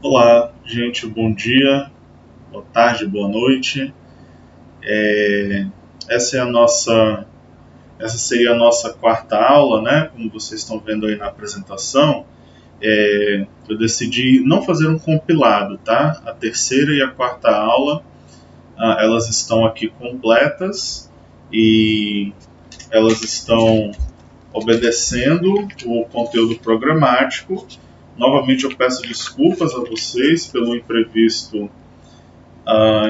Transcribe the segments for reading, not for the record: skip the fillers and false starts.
Olá, gente, bom dia, boa tarde, boa noite. É, essa é a nossa, essa seria a nossa quarta aula, né? Como vocês estão vendo aí na apresentação, eu decidi não fazer um compilado, tá? A terceira e a quarta aula, elas estão aqui completas e elas estão obedecendo o conteúdo programático. Novamente eu peço desculpas a vocês pelo imprevisto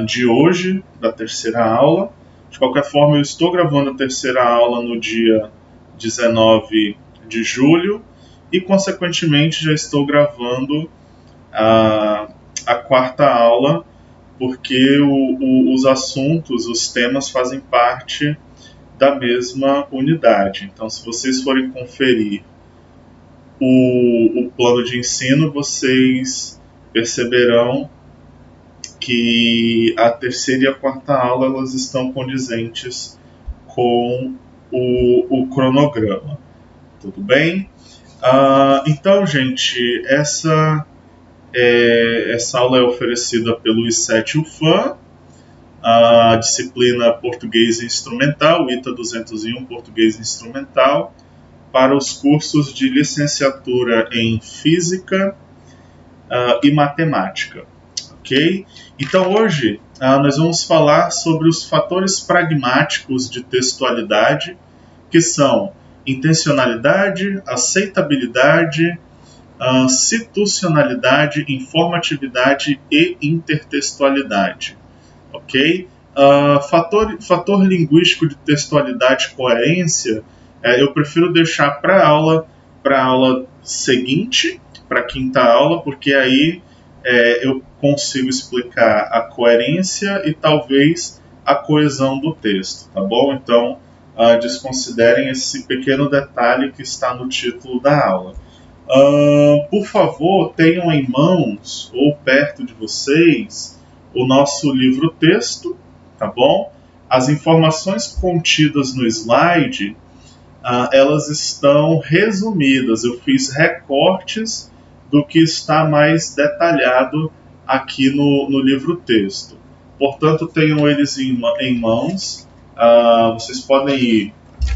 de hoje, da terceira aula. De qualquer forma, eu estou gravando a terceira aula no dia 19 de julho e, consequentemente, já estou gravando a quarta aula, porque os assuntos, os temas fazem parte da mesma unidade. Então, se vocês forem conferir o plano de ensino, vocês perceberão que a terceira e a quarta aula elas estão condizentes com o cronograma. Tudo bem? Então, gente, essa aula é oferecida pelo I7 UFAM, a disciplina Português Instrumental, ITA 201 Português Instrumental, para os cursos de licenciatura em Física e Matemática. Ok? Então hoje nós vamos falar sobre os fatores pragmáticos de textualidade, que são intencionalidade, aceitabilidade, situacionalidade, informatividade e intertextualidade. Ok? Fator linguístico de textualidade e coerência, eu prefiro deixar para a aula seguinte, para a quinta aula, porque aí eu consigo explicar a coerência e talvez a coesão do texto, tá bom? Então, desconsiderem esse pequeno detalhe que está no título da aula. Por favor, tenham em mãos ou perto de vocês o nosso livro-texto, tá bom? As informações contidas no slide, elas estão resumidas. Eu fiz recortes do que está mais detalhado aqui no livro-texto. Portanto, tenham eles em mãos. Vocês podem ir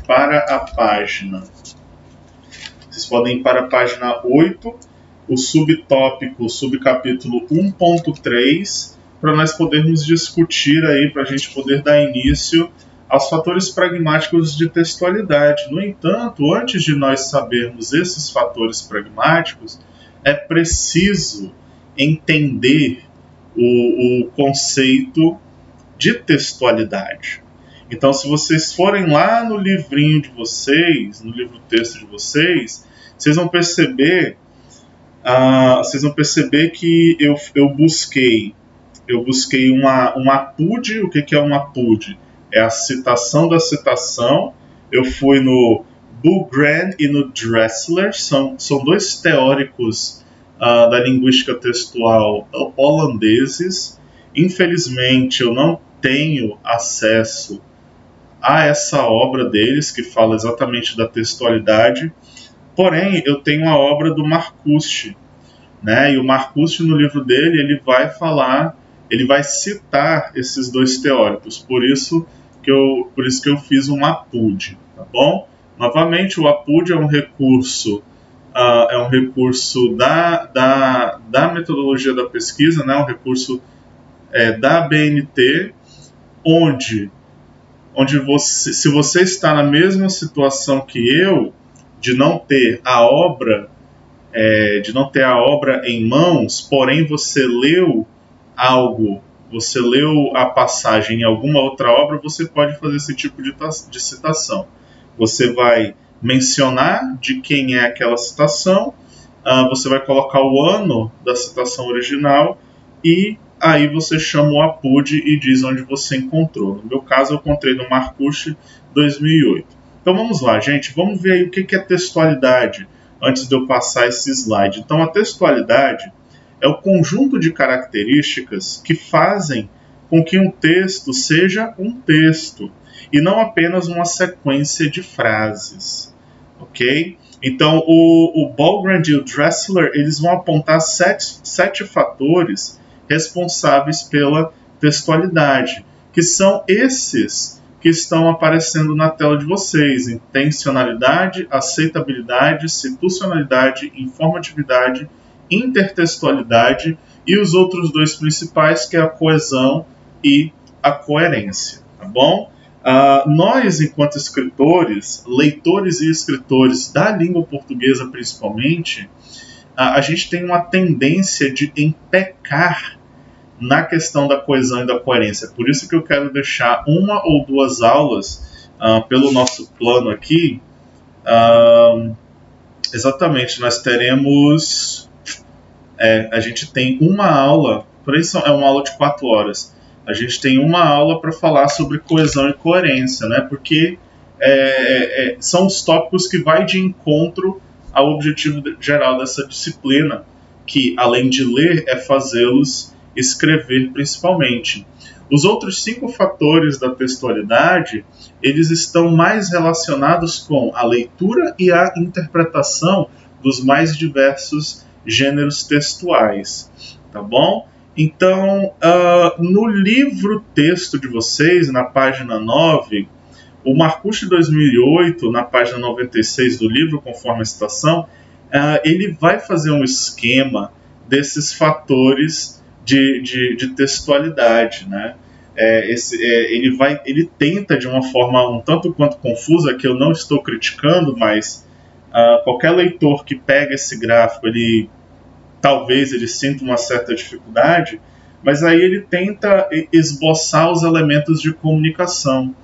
para a página. Vocês podem ir para a página 8, o subtópico, o subcapítulo 1.3, para nós podermos discutir aí, para a gente poder dar início aos fatores pragmáticos de textualidade. No entanto, antes de nós sabermos esses fatores pragmáticos, é preciso entender o conceito de textualidade. Então, se vocês forem lá no livrinho de vocês, no livro-texto de vocês, vocês vão perceber que eu busquei um APUD. O que é um APUD? É a citação da citação. Eu fui no Bouwgraan e no Dressler, são dois teóricos da linguística textual holandeses. Infelizmente, eu não tenho acesso a essa obra deles, que fala exatamente da textualidade. Porém, eu tenho a obra do Marcuse, né? E o Marcuse, no livro dele, ele vai citar esses dois teóricos. Por isso que eu fiz um APUD, tá bom? Novamente, o APUD é um recurso da metodologia da pesquisa, né? Um recurso da BNT, onde você, se você está na mesma situação que eu, de não ter a obra em mãos, porém você leu algo, você leu a passagem em alguma outra obra, você pode fazer esse tipo de citação. Você vai mencionar de quem é aquela citação, você vai colocar o ano da citação original e aí você chama o APUD e diz onde você encontrou. No meu caso, eu encontrei no Marcuse 2008. Então vamos lá, gente. Vamos ver aí o que é textualidade antes de eu passar esse slide. Então a textualidade é o conjunto de características que fazem com que um texto seja um texto e não apenas uma sequência de frases. Ok? Então, o Ballgrand e o Dressler, eles vão apontar sete fatores responsáveis pela textualidade, que são esses que estão aparecendo na tela de vocês: intencionalidade, aceitabilidade, situacionalidade, informatividade, intertextualidade e os outros dois principais, que é a coesão e a coerência, tá bom? Nós, enquanto escritores, leitores e escritores da língua portuguesa principalmente, a gente tem uma tendência de empecar na questão da coesão e da coerência. Por isso que eu quero deixar uma ou duas aulas pelo nosso plano aqui. Exatamente, nós teremos... a gente tem uma aula, por isso é uma aula de 4 horas. A gente tem uma aula para falar sobre coesão e coerência, né? Porque são os tópicos que vai de encontro ao objetivo geral dessa disciplina, que, além de ler, é fazê-los escrever principalmente. Os outros 5 fatores da textualidade, eles estão mais relacionados com a leitura e a interpretação dos mais diversos gêneros textuais, tá bom? Então, no livro texto de vocês, na página 9, o Marcucci 2008, na página 96 do livro, conforme a citação, ele vai fazer um esquema desses fatores de textualidade, né? Ele tenta, de uma forma um tanto quanto confusa, que eu não estou criticando, mas qualquer leitor que pega esse gráfico, talvez ele sinta uma certa dificuldade, mas aí ele tenta esboçar os elementos de comunicação.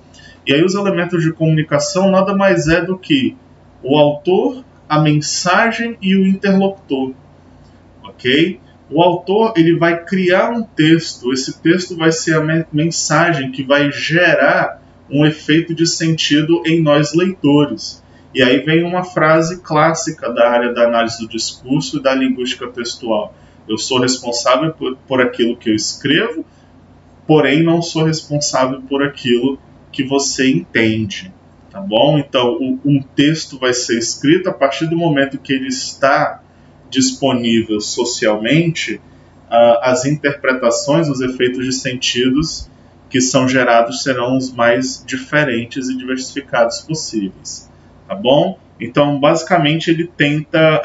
E aí os elementos de comunicação nada mais é do que o autor, a mensagem e o interlocutor, ok? O autor, ele vai criar um texto, esse texto vai ser a mensagem que vai gerar um efeito de sentido em nós leitores. E aí vem uma frase clássica da área da análise do discurso e da linguística textual: eu sou responsável por aquilo que eu escrevo, porém não sou responsável por aquilo que você entende, tá bom? Então, um texto vai ser escrito a partir do momento que ele está disponível socialmente. As interpretações, os efeitos de sentidos que são gerados serão os mais diferentes e diversificados possíveis, tá bom? Então, basicamente, ele tenta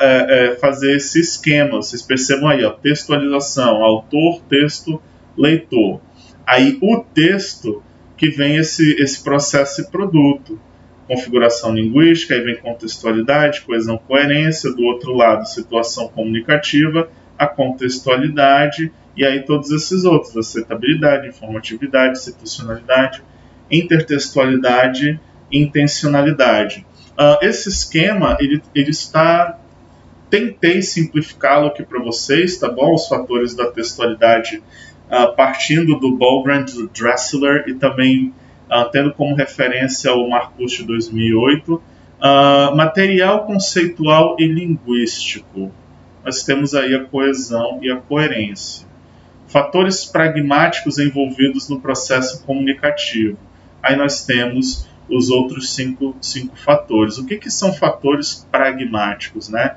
fazer esse esquema. Vocês percebam aí, textualização, autor, texto, leitor. Aí, o texto que vem esse processo e produto. Configuração linguística, aí vem contextualidade, coesão, coerência. Do outro lado, situação comunicativa, a contextualidade, e aí todos esses outros: aceitabilidade, informatividade, situacionalidade, intertextualidade e intencionalidade. Esse esquema, ele está... Tentei simplificá-lo aqui para vocês, tá bom? Os fatores da textualidade, partindo do Ballgrand, do Dressler, e também tendo como referência o Marcucci 2008. Material conceitual e linguístico. Nós temos aí a coesão e a coerência. Fatores pragmáticos envolvidos no processo comunicativo. Aí nós temos os outros cinco fatores. O que são fatores pragmáticos, né?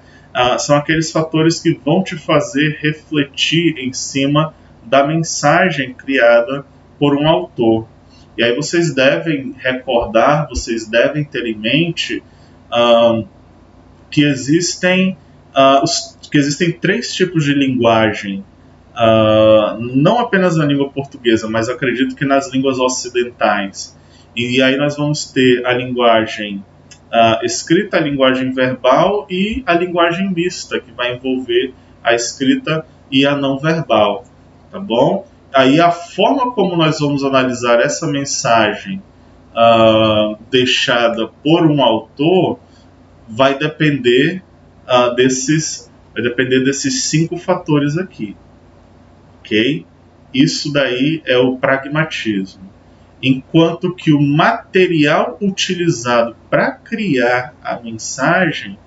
São aqueles fatores que vão te fazer refletir em cima da mensagem criada por um autor. E aí vocês devem recordar, vocês devem ter em mente que existem 3 tipos de linguagem, não apenas na língua portuguesa, mas acredito que nas línguas ocidentais. E aí nós vamos ter a linguagem escrita, a linguagem verbal e a linguagem mista, que vai envolver a escrita e a não verbal, tá bom? Aí a forma como nós vamos analisar essa mensagem deixada por um autor vai depender desses 5 fatores aqui, ok? Isso daí é o pragmatismo. Enquanto que o material utilizado para criar a mensagem,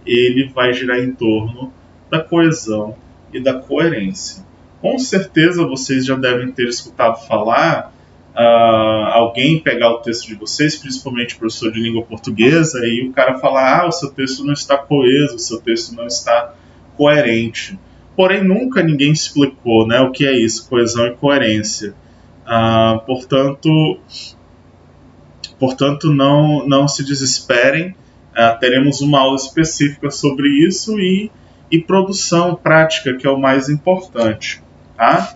ele vai girar em torno da coesão e da coerência. Com certeza vocês já devem ter escutado falar alguém pegar o texto de vocês, principalmente o professor de língua portuguesa, e o cara falar: o seu texto não está coeso, o seu texto não está coerente. Porém, nunca ninguém explicou, né, o que é isso, coesão e coerência. Portanto, não se desesperem, teremos uma aula específica sobre isso e produção prática, que é o mais importante. Tá?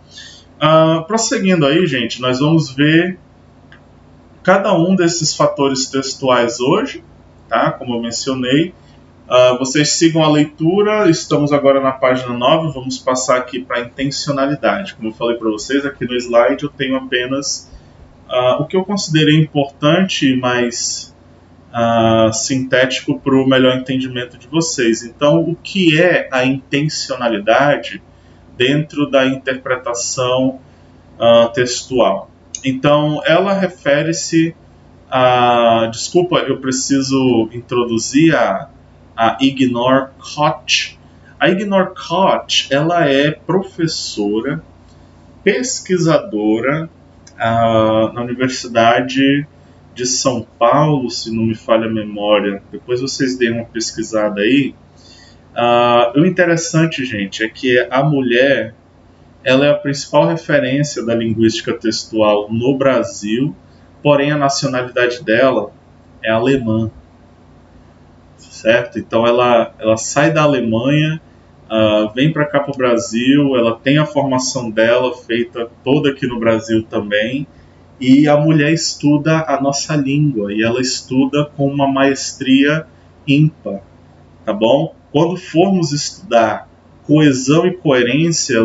Prosseguindo aí, gente, nós vamos ver cada um desses fatores textuais hoje, tá? Como eu mencionei. Vocês sigam a leitura, estamos agora na página 9, vamos passar aqui para a intencionalidade. Como eu falei para vocês, aqui no slide eu tenho apenas o que eu considerei importante, mas sintético para o melhor entendimento de vocês. Então, o que é a intencionalidade dentro da interpretação textual? Então, ela refere-se a... Desculpa, eu preciso introduzir a Ignor Koch. A Ignor Koch, ela é professora, pesquisadora na Universidade de São Paulo, se não me falha a memória. Depois vocês deem uma pesquisada aí. O interessante, gente, é que a mulher, ela é a principal referência da linguística textual no Brasil, porém a nacionalidade dela é alemã, certo? Então ela sai da Alemanha, vem para cá para o Brasil, ela tem a formação dela feita toda aqui no Brasil também, e a mulher estuda a nossa língua, e ela estuda com uma maestria ímpar, tá bom? Quando formos estudar coesão e coerência,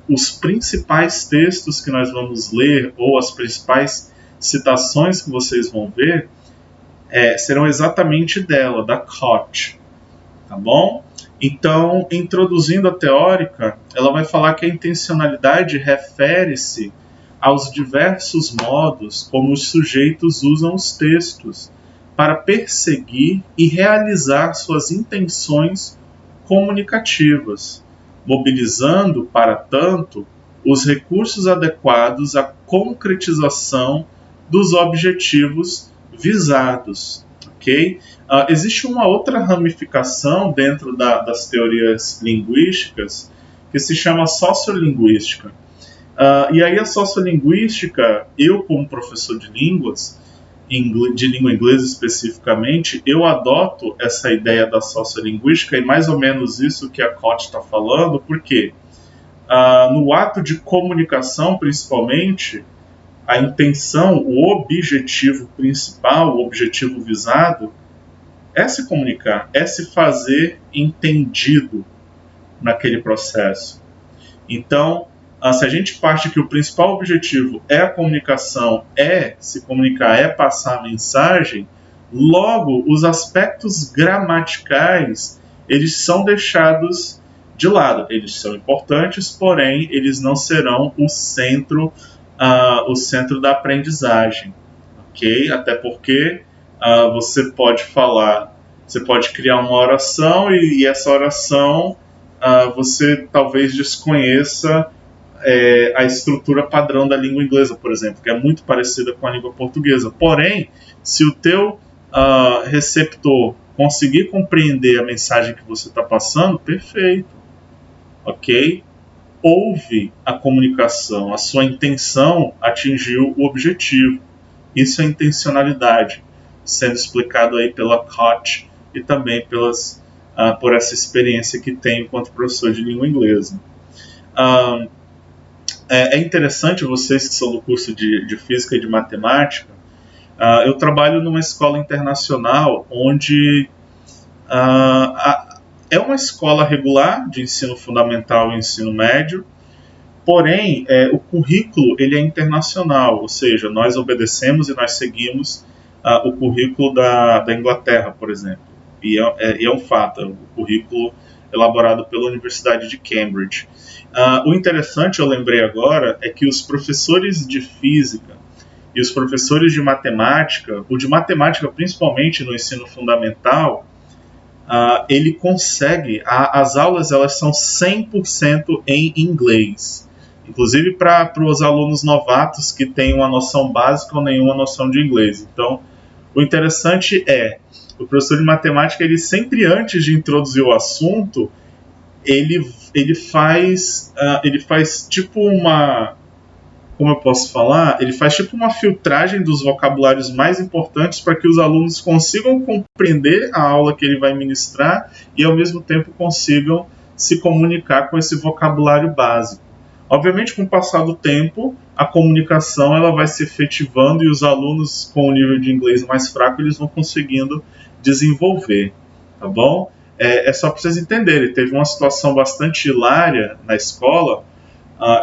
os principais textos que nós vamos ler, ou as principais citações que vocês vão ver, serão exatamente dela, da Koch, tá bom? Então, introduzindo a teórica, ela vai falar que a intencionalidade refere-se aos diversos modos como os sujeitos usam os textos para perseguir e realizar suas intenções comunicativas, mobilizando, para tanto, os recursos adequados à concretização dos objetivos visados. Okay? Existe uma outra ramificação dentro das teorias linguísticas que se chama sociolinguística. E aí a sociolinguística, eu como professor de línguas, de língua inglesa especificamente, eu adoto essa ideia da sociolinguística e mais ou menos isso que a Koch está falando, porque no ato de comunicação, principalmente, a intenção, o objetivo principal, o objetivo visado, é se comunicar, é se fazer entendido naquele processo. Então, se a gente parte que o principal objetivo é a comunicação, é se comunicar, é passar a mensagem, logo os aspectos gramaticais, eles são deixados de lado. Eles são importantes, porém, eles não serão o centro da aprendizagem, ok? Até porque você pode criar uma oração e essa oração você talvez desconheça a estrutura padrão da língua inglesa, por exemplo, que é muito parecida com a língua portuguesa. Porém, se o teu receptor conseguir compreender a mensagem que você está passando, perfeito, ok? Houve a comunicação, a sua intenção atingiu o objetivo. Isso é intencionalidade, sendo explicado aí pela Koch e também por essa experiência que tenho enquanto professor de língua inglesa. É interessante, vocês que são do curso de Física e de Matemática, eu trabalho numa escola internacional onde é uma escola regular de ensino fundamental e ensino médio, porém, o currículo ele é internacional, ou seja, nós obedecemos e nós seguimos o currículo da Inglaterra, por exemplo. E é um fato, o currículo elaborado pela Universidade de Cambridge. O interessante, eu lembrei agora, é que os professores de física e os professores de matemática, o de matemática principalmente no ensino fundamental, ele consegue, as aulas elas são 100% em inglês. inclusive para os alunos novatos que têm uma noção básica ou nenhuma noção de inglês. Então, o interessante é, o professor de matemática, ele sempre antes de introduzir o assunto, ele faz tipo uma, como eu posso falar, ele faz tipo uma filtragem dos vocabulários mais importantes para que os alunos consigam compreender a aula que ele vai ministrar e ao mesmo tempo consigam se comunicar com esse vocabulário básico. Obviamente, com o passar do tempo, a comunicação ela vai se efetivando e os alunos com o nível de inglês mais fraco eles vão conseguindo desenvolver, tá bom? É só para vocês entenderem, teve uma situação bastante hilária na escola.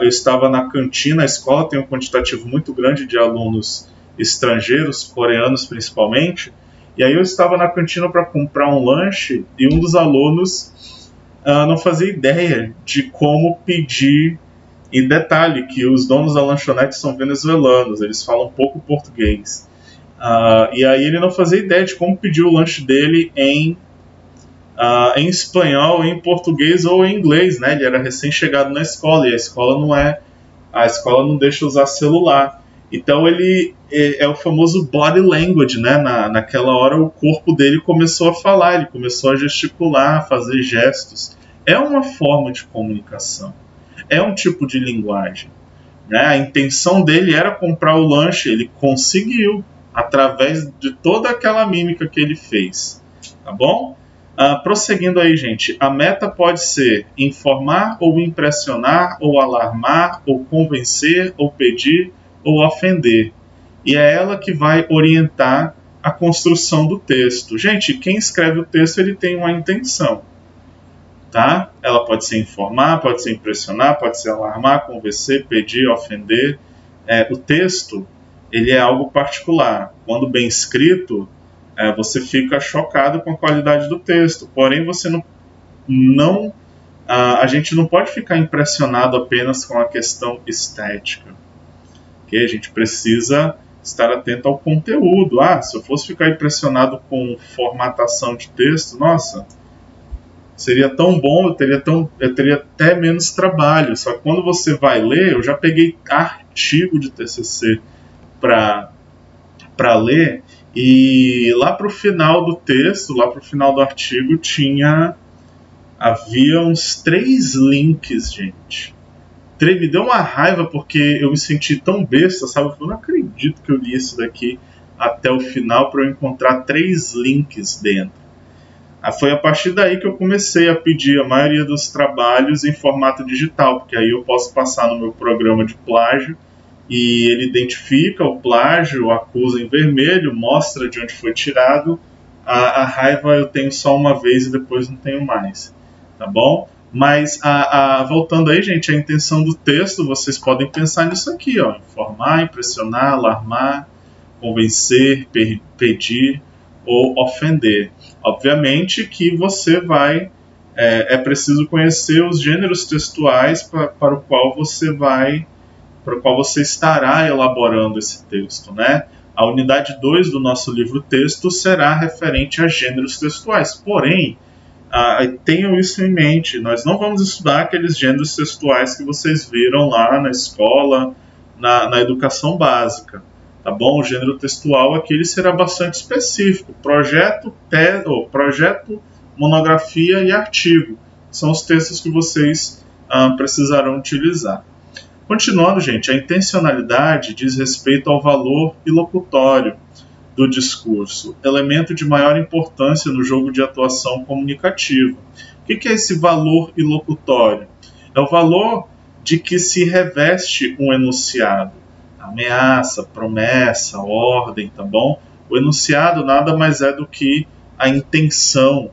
Eu estava na cantina, a escola tem um quantitativo muito grande de alunos estrangeiros, coreanos principalmente, e aí eu estava na cantina para comprar um lanche e um dos alunos não fazia ideia de como pedir. E detalhe que os donos da lanchonete são venezuelanos, eles falam pouco português. E aí ele não fazia ideia de como pedir o lanche dele em espanhol, em português ou em inglês, né? Ele era recém-chegado na escola e a escola não deixa usar celular. Então ele é o famoso body language, né? Naquela hora o corpo dele começou a falar, ele começou a gesticular, a fazer gestos. É uma forma de comunicação. É um tipo de linguagem, né? A intenção dele era comprar o lanche, ele conseguiu através de toda aquela mímica que ele fez, tá bom? Prosseguindo aí, gente, a meta pode ser informar ou impressionar ou alarmar ou convencer ou pedir ou ofender, e é ela que vai orientar a construção do texto. Gente, quem escreve o texto ele tem uma intenção. Tá? Ela pode ser informar, pode ser impressionar, pode ser alarmar, convencer, pedir, ofender. O texto ele é algo particular. Quando bem escrito, você fica chocado com a qualidade do texto. Porém, você a gente não pode ficar impressionado apenas com a questão estética. Okay? A gente precisa estar atento ao conteúdo. Se eu fosse ficar impressionado com formatação de texto, nossa, seria tão bom, eu teria até menos trabalho. Só que quando você vai ler, eu já peguei artigo de TCC para ler, e lá para o final do texto, lá para o final do artigo, havia uns 3 links, gente. Me deu uma raiva porque eu me senti tão besta, sabe? Eu não acredito que eu li isso daqui até o final para eu encontrar 3 links dentro. Foi a partir daí que eu comecei a pedir a maioria dos trabalhos em formato digital, porque aí eu posso passar no meu programa de plágio e ele identifica o plágio, acusa em vermelho, mostra de onde foi tirado. A raiva eu tenho só uma vez e depois não tenho mais, tá bom? Mas voltando aí, gente, a intenção do texto, vocês podem pensar nisso aqui, ó: informar, impressionar, alarmar, convencer, pedir ou ofender. Obviamente que você vai... É preciso conhecer os gêneros textuais para o qual você estará elaborando esse texto, né? A unidade 2 do nosso livro-texto será referente a gêneros textuais. Porém, tenham isso em mente, nós não vamos estudar aqueles gêneros textuais que vocês viram lá na escola, na educação básica. Tá bom? O gênero textual aqui ele será bastante específico. Projeto, monografia e artigo. São os textos que vocês precisarão utilizar. Continuando, gente, a intencionalidade diz respeito ao valor ilocutório do discurso, elemento de maior importância no jogo de atuação comunicativa. O que é esse valor ilocutório? É o valor de que se reveste um enunciado. Ameaça, promessa, ordem, tá bom? O enunciado nada mais é do que a intenção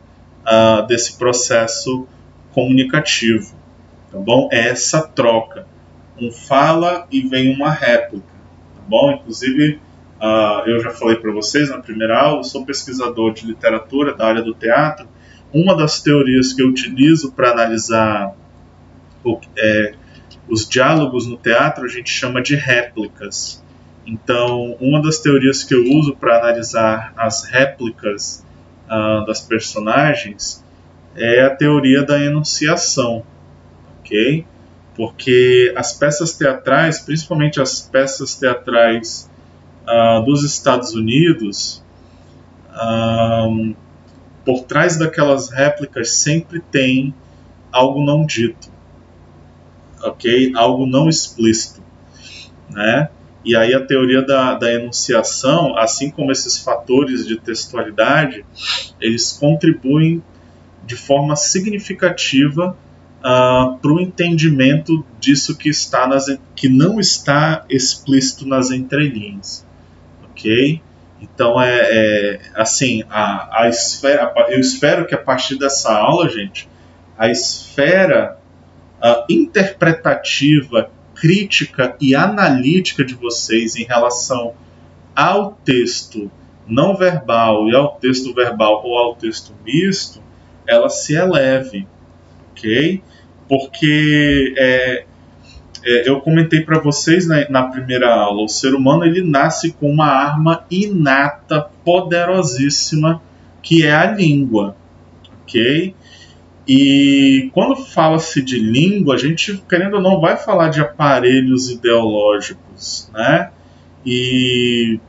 desse processo comunicativo, tá bom? É essa troca. Um fala e vem uma réplica, tá bom? Inclusive, eu já falei para vocês na primeira aula, eu sou pesquisador de literatura da área do teatro. Uma das teorias que eu utilizo para analisar os diálogos no teatro a gente chama de réplicas. Então, uma das teorias que eu uso para analisar as réplicas das personagens é a teoria da enunciação, ok? porque as peças teatrais, principalmente as peças teatrais dos Estados Unidos, por trás daquelas réplicas sempre tem algo não dito, ok? Algo não explícito, né? E aí a teoria da enunciação, assim como esses fatores de textualidade, eles contribuem de forma significativa para o entendimento disso que não está explícito nas entrelinhas, ok? Então assim, a esfera, eu espero que a partir dessa aula, gente, a esfera interpretativa, crítica e analítica de vocês em relação ao texto não verbal e ao texto verbal ou ao texto misto, ela se eleve, ok? Porque eu comentei para vocês na primeira aula, o ser humano ele nasce com uma arma inata, poderosíssima, que é a língua, ok? E quando fala-se de língua, a gente, querendo ou não, vai falar de aparelhos ideológicos, né? E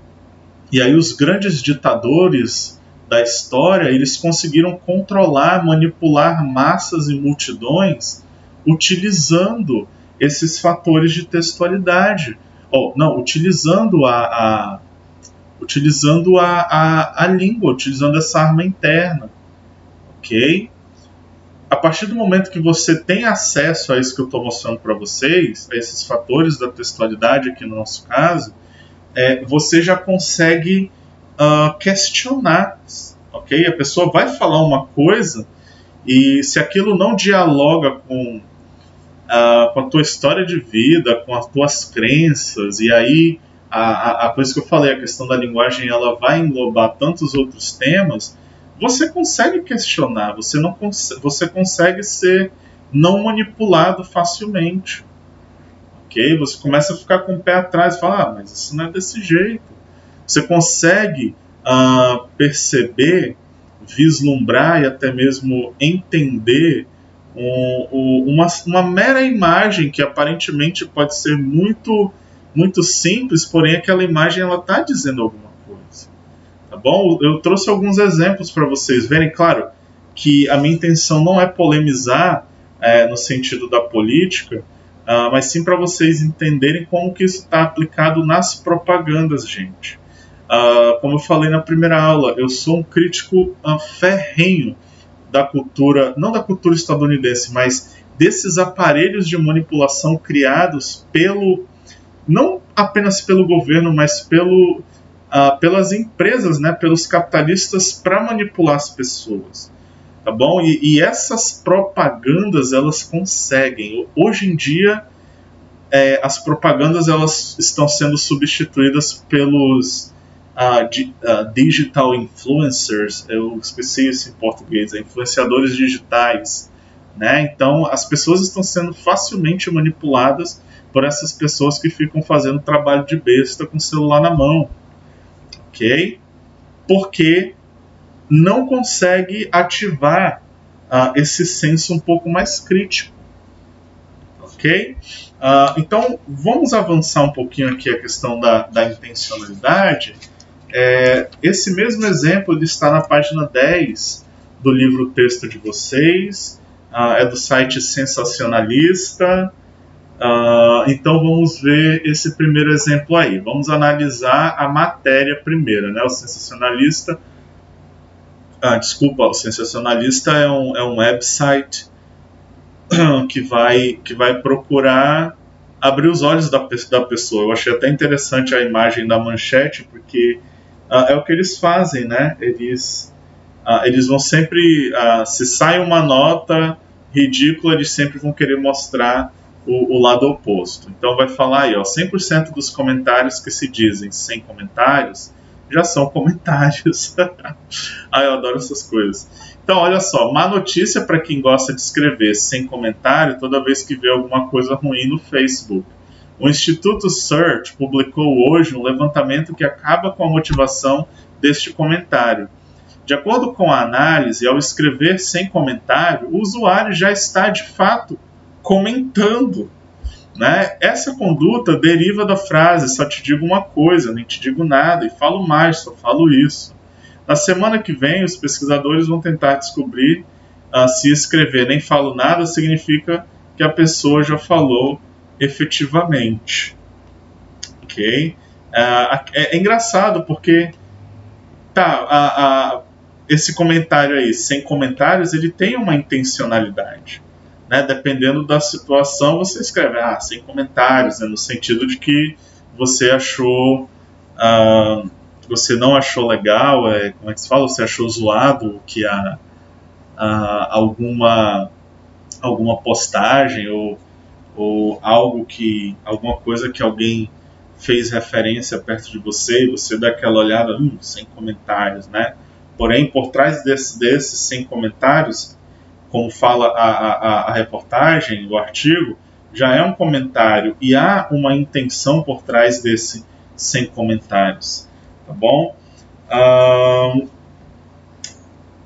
aí os grandes ditadores da história, eles conseguiram controlar, manipular massas e multidões utilizando esses fatores de textualidade. Utilizando a língua, utilizando essa arma interna, ok? A partir do momento que você tem acesso a isso que eu estou mostrando para vocês, a esses fatores da textualidade aqui no nosso caso, você já consegue questionar, ok? A pessoa vai falar uma coisa e se aquilo não dialoga com a tua história de vida, com as tuas crenças, e aí a coisa que eu falei, a questão da linguagem, ela vai englobar tantos outros temas, você consegue questionar, você consegue ser não manipulado facilmente, ok? Você começa a ficar com o pé atrás e fala, mas isso não é desse jeito. Você consegue perceber, vislumbrar e até mesmo entender uma mera imagem que aparentemente pode ser muito, muito simples, porém aquela imagem ela está dizendo alguma coisa. Tá bom? Eu trouxe alguns exemplos para vocês verem. Claro que a minha intenção não é polemizar no sentido da política, mas sim para vocês entenderem como que isso está aplicado nas propagandas, gente. Como eu falei na primeira aula, eu sou um crítico ferrenho da cultura, não da cultura estadunidense, mas desses aparelhos de manipulação criados não apenas pelo governo, mas pelas empresas, né, pelos capitalistas para manipular as pessoas, tá bom? E essas propagandas elas conseguem. Hoje em dia as propagandas elas estão sendo substituídas pelos digital influencers, eu esqueci isso em português, influenciadores digitais, né? Então as pessoas estão sendo facilmente manipuladas por essas pessoas que ficam fazendo trabalho de besta com o celular na mão, ok? Porque não consegue ativar esse senso um pouco mais crítico, ok? Então vamos avançar um pouquinho aqui a questão da intencionalidade. Esse mesmo exemplo ele está na página 10 do livro Texto de Vocês, é do site Sensacionalista. Então vamos ver esse primeiro exemplo aí. Vamos analisar a matéria primeiro, né? O Sensacionalista. O Sensacionalista é um website que vai procurar abrir os olhos da pessoa. Eu achei até interessante a imagem da manchete, porque é o que eles fazem, né? Eles vão sempre, se sai uma nota ridícula, eles sempre vão querer mostrar o lado oposto. Então vai falar aí, 100% dos comentários que se dizem sem comentários já são comentários. Eu adoro essas coisas. Então, olha só, má notícia para quem gosta de escrever sem comentário toda vez que vê alguma coisa ruim no Facebook. O Instituto Search publicou hoje um levantamento que acaba com a motivação deste comentário. De acordo com a análise, ao escrever sem comentário, o usuário já está, de fato, comentando né? Essa conduta deriva da frase só te digo uma coisa, nem te digo nada, e falo mais, só falo isso. Na semana que vem, os pesquisadores vão tentar descobrir se escrever nem falo nada significa que a pessoa já falou efetivamente. Ok? É engraçado porque esse comentário aí, sem comentários, ele tem uma intencionalidade. Né? Dependendo da situação, você escreve sem comentários, né? No sentido de que você achou, você não achou legal, como é que se fala? Você achou zoado que alguma postagem ou alguma coisa que alguém fez referência perto de você e você dá aquela olhada, sem comentários, né? Porém, por trás desses sem comentários, como fala a reportagem, o artigo, já é um comentário e há uma intenção por trás desse sem comentários, tá bom?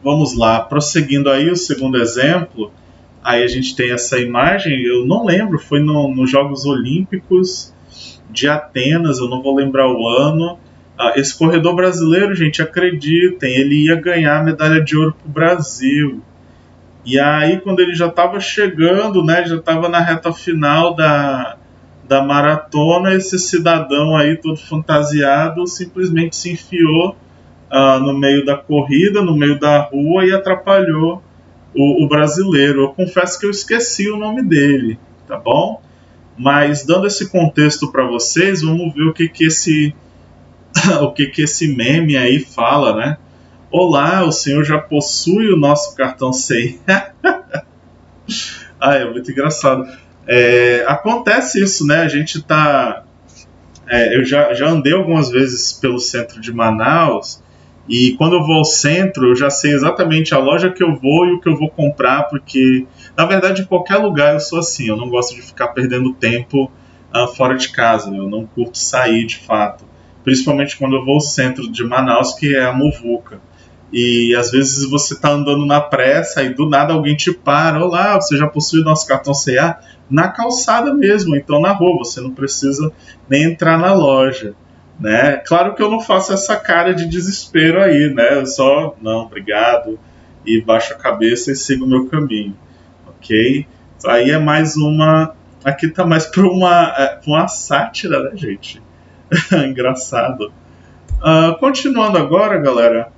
Vamos lá, prosseguindo aí o segundo exemplo, aí a gente tem essa imagem, eu não lembro, foi nos Jogos Olímpicos de Atenas, eu não vou lembrar o ano. Esse corredor brasileiro, gente, acreditem, ele ia ganhar a medalha de ouro para o Brasil. E aí, quando ele já estava chegando, né, já estava na reta final da maratona, esse cidadão aí, todo fantasiado, simplesmente se enfiou no meio da corrida, no meio da rua e atrapalhou o brasileiro. Eu confesso que eu esqueci o nome dele, tá bom? Mas dando esse contexto para vocês, vamos ver o que esse meme aí fala, né? Olá, o senhor já possui o nosso cartão SEI. É muito engraçado. Acontece isso, né? A gente tá... eu já andei algumas vezes pelo centro de Manaus e quando eu vou ao centro, eu já sei exatamente a loja que eu vou e o que eu vou comprar, porque, na verdade, em qualquer lugar eu sou assim. Eu não gosto de ficar perdendo tempo fora de casa. Eu não curto sair, de fato. Principalmente quando eu vou ao centro de Manaus, que é a muvuca. E às vezes você está andando na pressa e do nada alguém te para. Olá, você já possui o nosso cartão CA? Na calçada mesmo, então na rua. Você não precisa nem entrar na loja. Né? Claro que eu não faço essa cara de desespero aí, né? Eu só, não, obrigado, e baixo a cabeça e sigo o meu caminho, ok? Aí é mais uma... Aqui tá mais para uma sátira, né, gente? Engraçado. Continuando agora, galera,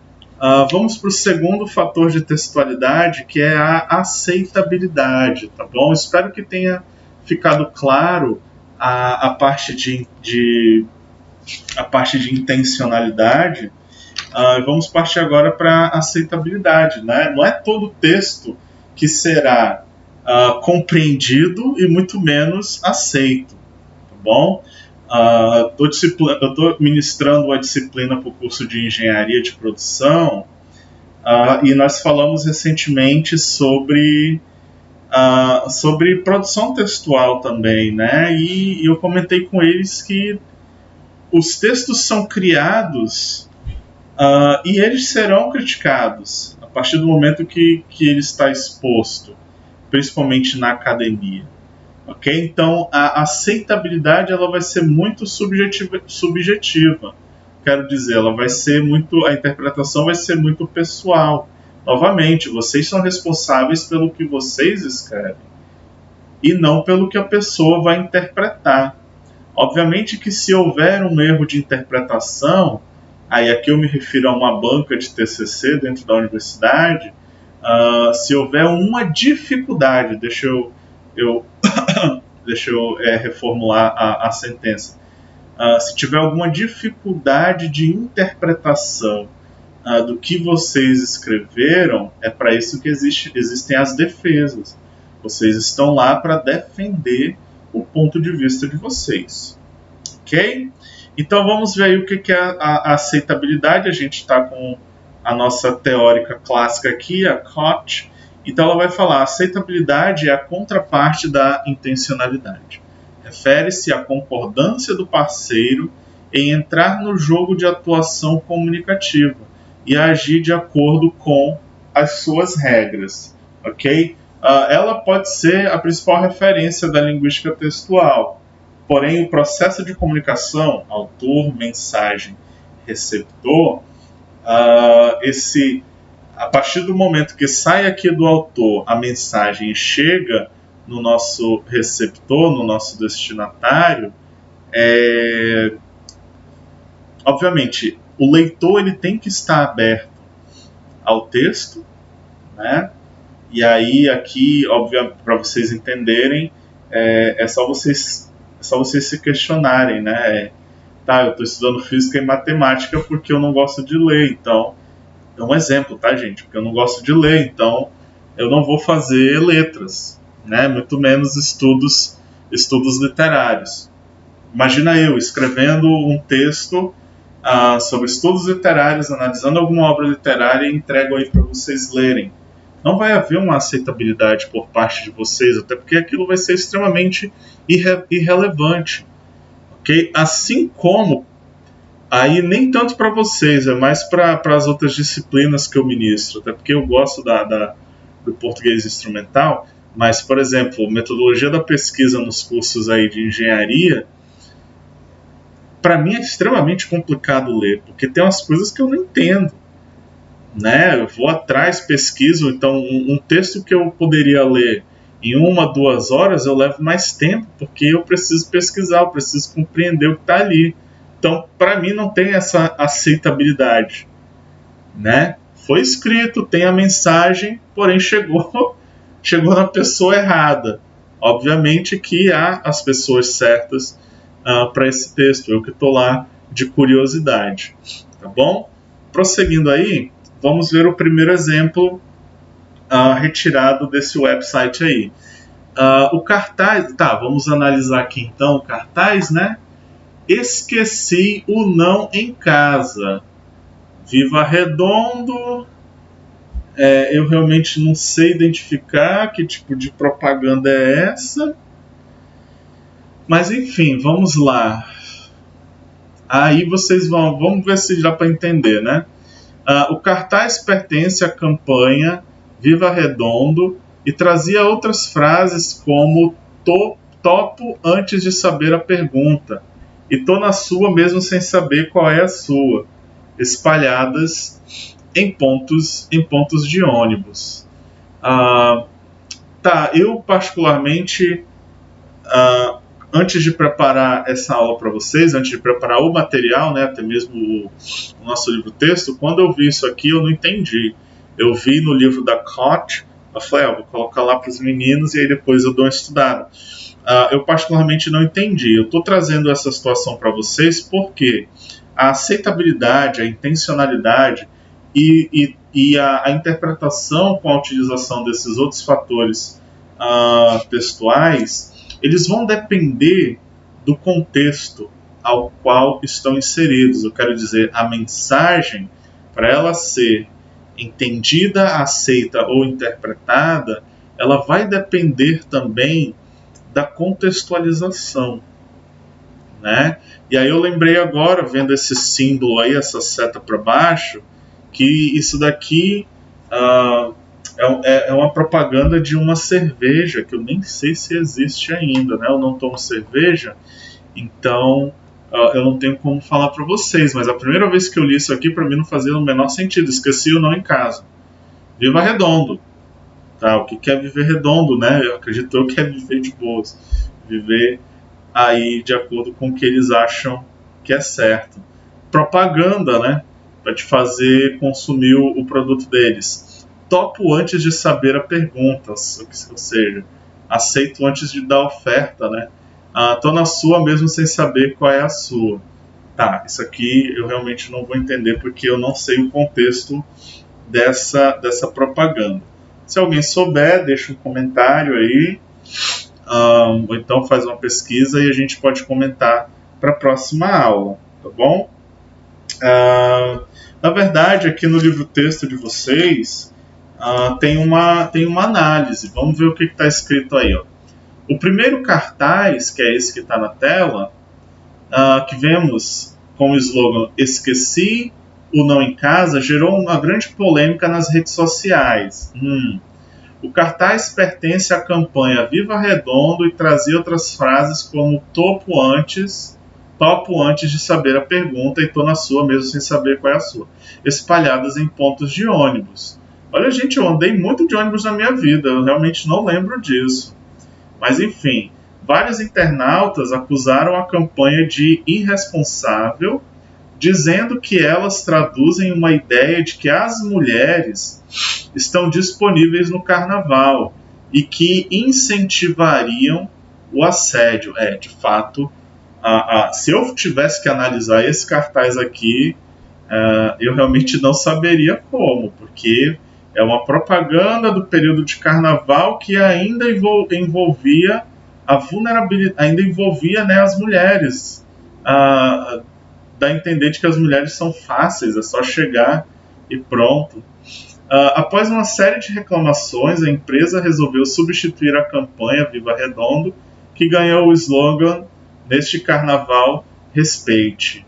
vamos para o segundo fator de textualidade, que é a aceitabilidade, tá bom? Espero que tenha ficado claro a parte de intencionalidade. Vamos partir agora para aceitabilidade, né? Não é todo texto que será compreendido e muito menos aceito, tá bom? Eu estou ministrando a disciplina para o curso de engenharia de produção e nós falamos recentemente sobre produção textual também, né? E eu comentei com eles que os textos são criados e eles serão criticados a partir do momento que ele está exposto, principalmente na academia. Okay? Então, a aceitabilidade ela vai ser muito subjetiva. Quero dizer, a interpretação vai ser muito pessoal. Novamente, vocês são responsáveis pelo que vocês escrevem e não pelo que a pessoa vai interpretar. Obviamente que se houver um erro de interpretação, aí aqui eu me refiro a uma banca de TCC dentro da universidade, se houver uma dificuldade, deixa eu reformular a sentença. Se tiver alguma dificuldade de interpretação do que vocês escreveram, é para isso que existem as defesas. Vocês estão lá para defender o ponto de vista de vocês. Ok? Então vamos ver aí o que é a aceitabilidade. A gente está com a nossa teórica clássica aqui, a Koch. Então ela vai falar: a aceitabilidade é a contraparte da intencionalidade. Refere-se à concordância do parceiro em entrar no jogo de atuação comunicativa e agir de acordo com as suas regras. Ok? ela pode ser a principal referência da linguística textual. Porém, o processo de comunicação, autor, mensagem, receptor, a partir do momento que sai aqui do autor a mensagem e chega no nosso receptor, no nosso destinatário, obviamente, o leitor ele tem que estar aberto ao texto, né? E aí aqui, obviamente, para vocês entenderem, é só vocês se questionarem, né? Tá, eu estou estudando física e matemática porque eu não gosto de ler, então é um exemplo, tá, gente? Porque eu não gosto de ler, então eu não vou fazer letras, né? Muito menos estudos literários. Imagina eu escrevendo um texto sobre estudos literários, analisando alguma obra literária e entrego aí para vocês lerem. Não vai haver uma aceitabilidade por parte de vocês, até porque aquilo vai ser extremamente irrelevante. Okay? Assim como, aí nem tanto para vocês, é mais para as outras disciplinas que eu ministro, até porque eu gosto do português instrumental, mas, por exemplo, metodologia da pesquisa nos cursos aí de engenharia, para mim é extremamente complicado ler, porque tem umas coisas que eu não entendo. Né? Eu vou atrás, pesquiso, então um texto que eu poderia ler em 1, 2 horas, eu levo mais tempo, porque eu preciso pesquisar, eu preciso compreender o que está ali. Então, para mim, não tem essa aceitabilidade. Né? Foi escrito, tem a mensagem, porém chegou na pessoa errada. Obviamente que há as pessoas certas para esse texto, eu que estou lá de curiosidade. Tá bom? Prosseguindo aí, vamos ver o primeiro exemplo retirado desse website aí. O cartaz, tá, vamos analisar aqui então o cartaz, né? Esqueci o não em casa. Viva Redondo. Eu realmente não sei identificar que tipo de propaganda é essa. Mas enfim, vamos lá. Aí vocês vamos ver se dá para entender, né? O cartaz pertence à campanha Viva Redondo e trazia outras frases como topo antes de saber a pergunta e tô na sua mesmo sem saber qual é a sua, espalhadas em pontos de ônibus. Eu particularmente, antes de preparar essa aula para vocês, antes de preparar o material, né, até mesmo o nosso livro-texto, quando eu vi isso aqui eu não entendi. Eu vi no livro da Koch, eu falei, vou colocar lá para os meninos e aí depois eu dou uma estudada. Eu particularmente não entendi. Eu estou trazendo essa situação para vocês porque a aceitabilidade, a intencionalidade e a interpretação com a utilização desses outros fatores textuais, eles vão depender do contexto ao qual estão inseridos. Eu quero dizer, a mensagem, para ela ser entendida, aceita ou interpretada, ela vai depender também da contextualização, né? E aí eu lembrei agora, vendo esse símbolo aí, essa seta para baixo, que isso daqui é uma propaganda de uma cerveja, que eu nem sei se existe ainda, né? Eu não tomo cerveja, então eu não tenho como falar para vocês, mas a primeira vez que eu li isso aqui, para mim não fazia o menor sentido. Esqueci o não em casa. Viva Redondo. Tá, o que é viver redondo, né? Eu acredito que é viver de boas. Viver aí de acordo com o que eles acham que é certo. Propaganda, né? Para te fazer consumir o produto deles. Topo antes de saber a pergunta, ou seja, aceito antes de dar oferta, né? Tô na sua mesmo sem saber qual é a sua. Tá, isso aqui eu realmente não vou entender porque eu não sei o contexto dessa propaganda. Se alguém souber, deixa um comentário aí, ou então faz uma pesquisa e a gente pode comentar para a próxima aula, tá bom? Na verdade, aqui no livro-texto de vocês tem uma análise. Vamos ver o que está escrito aí. Ó. O primeiro cartaz, que é esse que está na tela, que vemos com o slogan Esqueci o não em casa, gerou uma grande polêmica nas redes sociais. O O cartaz pertence à campanha Viva Redondo e trazia outras frases como topo antes de saber a pergunta e tô na sua mesmo sem saber qual é a sua, espalhadas em pontos de ônibus. Olha, gente, eu andei muito de ônibus na minha vida, eu realmente não lembro disso. Mas enfim, vários internautas acusaram a campanha de irresponsável, dizendo que elas traduzem uma ideia de que as mulheres estão disponíveis no carnaval e que incentivariam o assédio. De fato, se eu tivesse que analisar esse cartaz aqui, eu realmente não saberia como, porque é uma propaganda do período de carnaval que ainda envolvia a vulnerabilidade, ainda envolvia, né, as mulheres. Dá a entender de que as mulheres são fáceis, é só chegar e pronto. Após uma série de reclamações, a empresa resolveu substituir a campanha Viva Redondo, que ganhou o slogan "Neste Carnaval, respeite".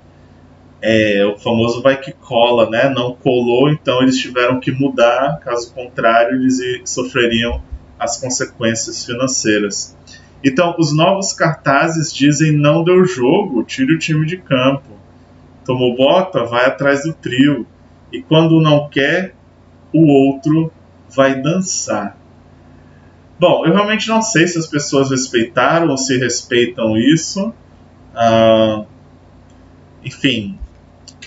O famoso vai que cola, né? Não colou, então eles tiveram que mudar, caso contrário, eles sofreriam as consequências financeiras. Então, os novos cartazes dizem: não deu jogo, tire o time de campo. Tomou bota, vai atrás do trio. E quando não quer, o outro vai dançar. Bom, eu realmente não sei se as pessoas respeitaram ou se respeitam isso. Enfim,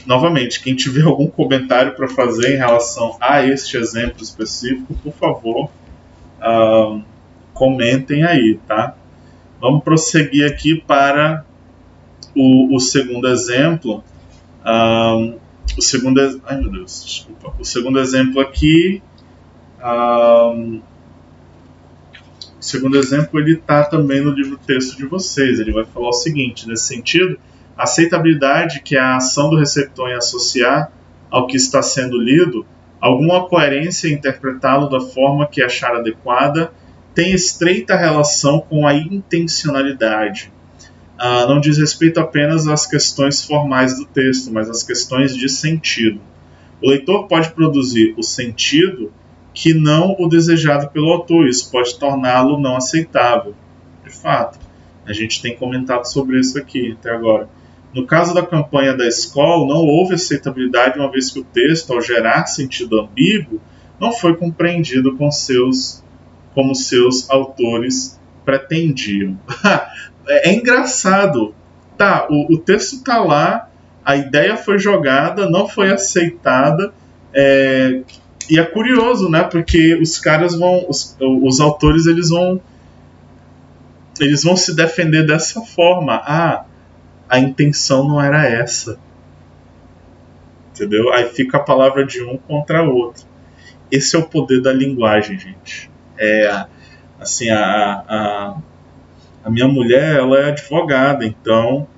novamente, quem tiver algum comentário para fazer em relação a este exemplo específico, por favor, comentem aí, tá? Vamos prosseguir aqui para o segundo exemplo. O segundo exemplo aqui. O segundo exemplo, ele está também no livro texto de vocês. Ele vai falar o seguinte, nesse sentido: aceitabilidade, que é a ação do receptor em associar ao que está sendo lido alguma coerência em interpretá-lo da forma que achar adequada, tem estreita relação com a intencionalidade. Não diz respeito apenas às questões formais do texto, mas às questões de sentido. O leitor pode produzir o sentido que não o desejado pelo autor. Isso pode torná-lo não aceitável. De fato, a gente tem comentado sobre isso aqui até agora. No caso da campanha da escola, não houve aceitabilidade, uma vez que o texto, ao gerar sentido ambíguo, não foi compreendido como seus autores pretendiam. É engraçado. Tá, o texto está lá, a ideia foi jogada, não foi aceitada, e é curioso, né? Porque os caras os autores, eles vão se defender dessa forma. A intenção não era essa. Entendeu? Aí fica a palavra de um contra o outro. Esse é o poder da linguagem, gente. Assim, a minha mulher, ela é advogada, então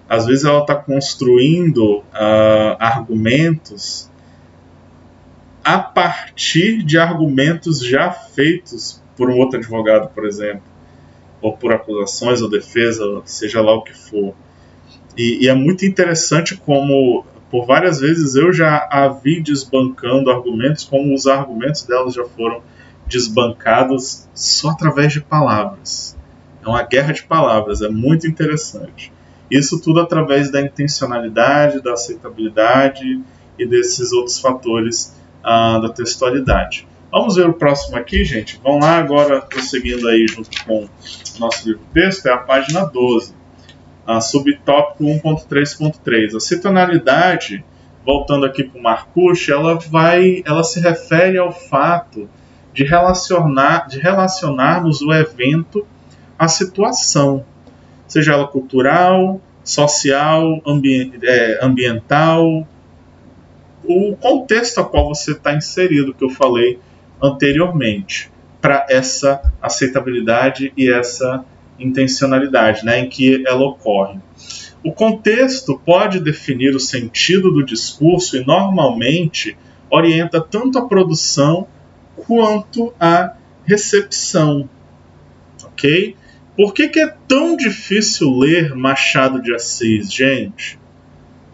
às vezes ela está construindo argumentos a partir de argumentos já feitos por um outro advogado, por exemplo, ou por acusações ou defesa, seja lá o que for. E é muito interessante como, por várias vezes, eu já a vi desbancando argumentos, como os argumentos delas já foram desbancados só através de palavras. É uma guerra de palavras, é muito interessante. Isso tudo através da intencionalidade, da aceitabilidade e desses outros fatores da textualidade. Vamos ver o próximo aqui, gente? Vamos lá agora, prosseguindo aí junto com o nosso livro texto, é a página 12. Subtópico 1.3.3. A cetonalidade, voltando aqui para o Marcuse, ela se refere ao fato de relacionarmos o evento à situação, seja ela cultural, social, ambiental, o contexto a qual você está inserido, que eu falei anteriormente, para essa aceitabilidade e essa intencionalidade, né, em que ela ocorre. O contexto pode definir o sentido do discurso e normalmente orienta tanto a produção quanto a recepção. Ok? Por que é tão difícil ler Machado de Assis, gente?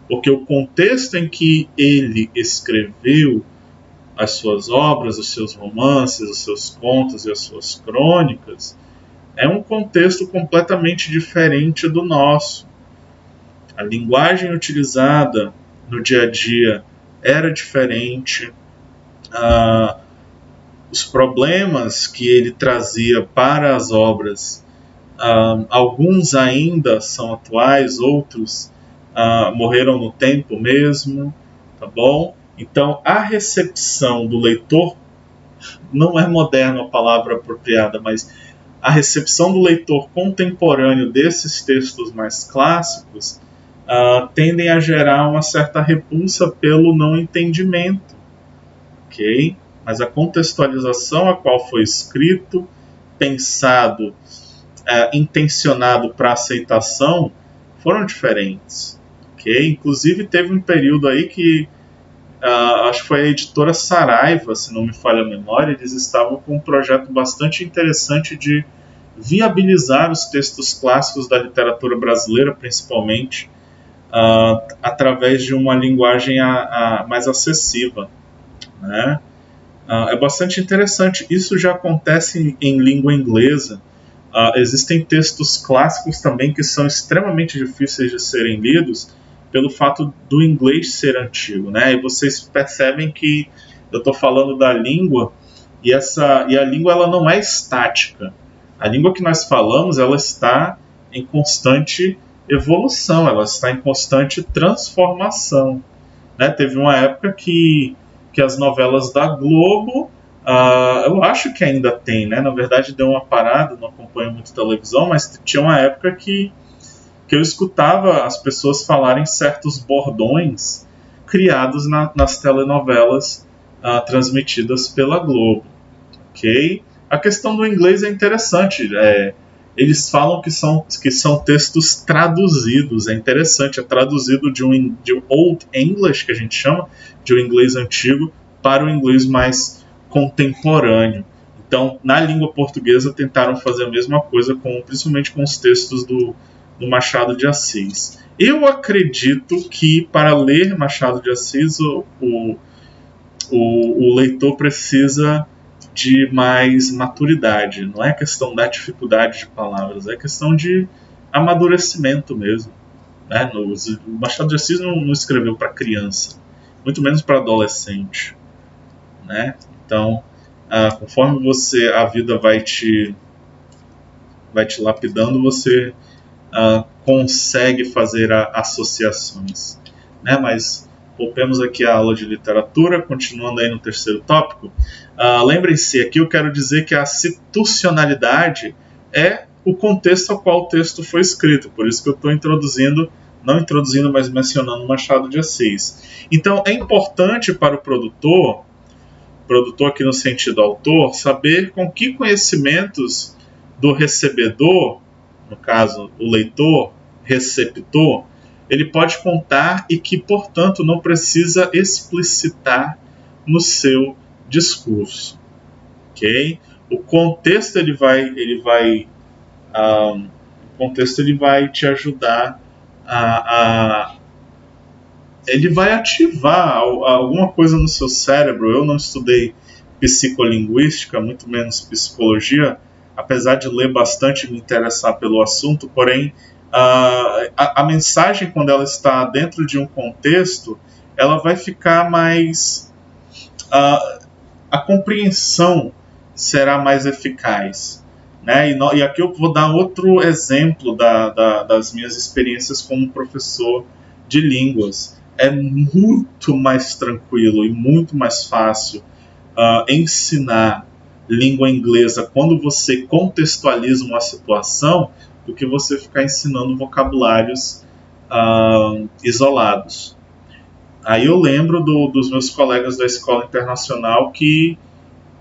Porque o contexto em que ele escreveu as suas obras, os seus romances, os seus contos e as suas crônicas, é um contexto completamente diferente do nosso. A linguagem utilizada no dia a dia era diferente, os problemas que ele trazia para as obras, alguns ainda são atuais, outros morreram no tempo mesmo, tá bom? Então, a recepção do leitor, não é moderno a palavra apropriada, mas a recepção do leitor contemporâneo desses textos mais clássicos tendem a gerar uma certa repulsa pelo não entendimento, ok? Mas a contextualização a qual foi escrito, pensado, intencionado para aceitação, foram diferentes, ok? Inclusive teve um período aí que acho que foi a editora Saraiva, se não me falha a memória, eles estavam com um projeto bastante interessante de viabilizar os textos clássicos da literatura brasileira, principalmente, através de uma linguagem mais acessível, né? É bastante interessante. Isso já acontece em língua inglesa. Existem textos clássicos também que são extremamente difíceis de serem lidos pelo fato do inglês ser antigo, né? E vocês percebem que eu estou falando da língua e a língua ela não é estática. A língua que nós falamos ela está em constante evolução, ela está em constante transformação, né? Teve uma época que as novelas da Globo, eu acho que ainda tem, né? Na verdade deu uma parada, não acompanho muito televisão, mas tinha uma época que eu escutava as pessoas falarem certos bordões criados nas telenovelas transmitidas pela Globo, ok? A questão do inglês é interessante, eles falam que são textos traduzidos, é interessante, é traduzido de um Old English, que a gente chama, de um inglês antigo, para o inglês mais contemporâneo. Então, na língua portuguesa, tentaram fazer a mesma coisa, principalmente com os textos do Machado de Assis. Eu acredito que, para ler Machado de Assis, o leitor precisa de mais maturidade. Não é questão da dificuldade de palavras, é questão de amadurecimento mesmo, né? O Machado de Assis não escreveu para criança, muito menos para adolescente, né? Então, conforme a vida vai te lapidando, você consegue fazer associações, né? Mas voltemos aqui à aula de literatura, continuando aí no terceiro tópico. Lembrem-se, aqui eu quero dizer que a situacionalidade é o contexto ao qual o texto foi escrito, por isso que eu estou não introduzindo, mas mencionando Machado de Assis. Então é importante para o produtor aqui no sentido autor, saber com que conhecimentos do recebedor, no caso o leitor, receptor, ele pode contar e que, portanto, não precisa explicitar no seu discurso, ok? O contexto ele vai te ajudar ele vai ativar alguma coisa no seu cérebro. Eu não estudei psicolinguística, muito menos psicologia, apesar de ler bastante e me interessar pelo assunto, porém a mensagem, quando ela está dentro de um contexto, ela vai ficar mais... a compreensão será mais eficaz, né? E aqui eu vou dar outro exemplo das minhas experiências como professor de línguas. É muito mais tranquilo e muito mais fácil ensinar língua inglesa quando você contextualiza uma situação do que você ficar ensinando vocabulários isolados. Aí eu lembro dos meus colegas da escola internacional que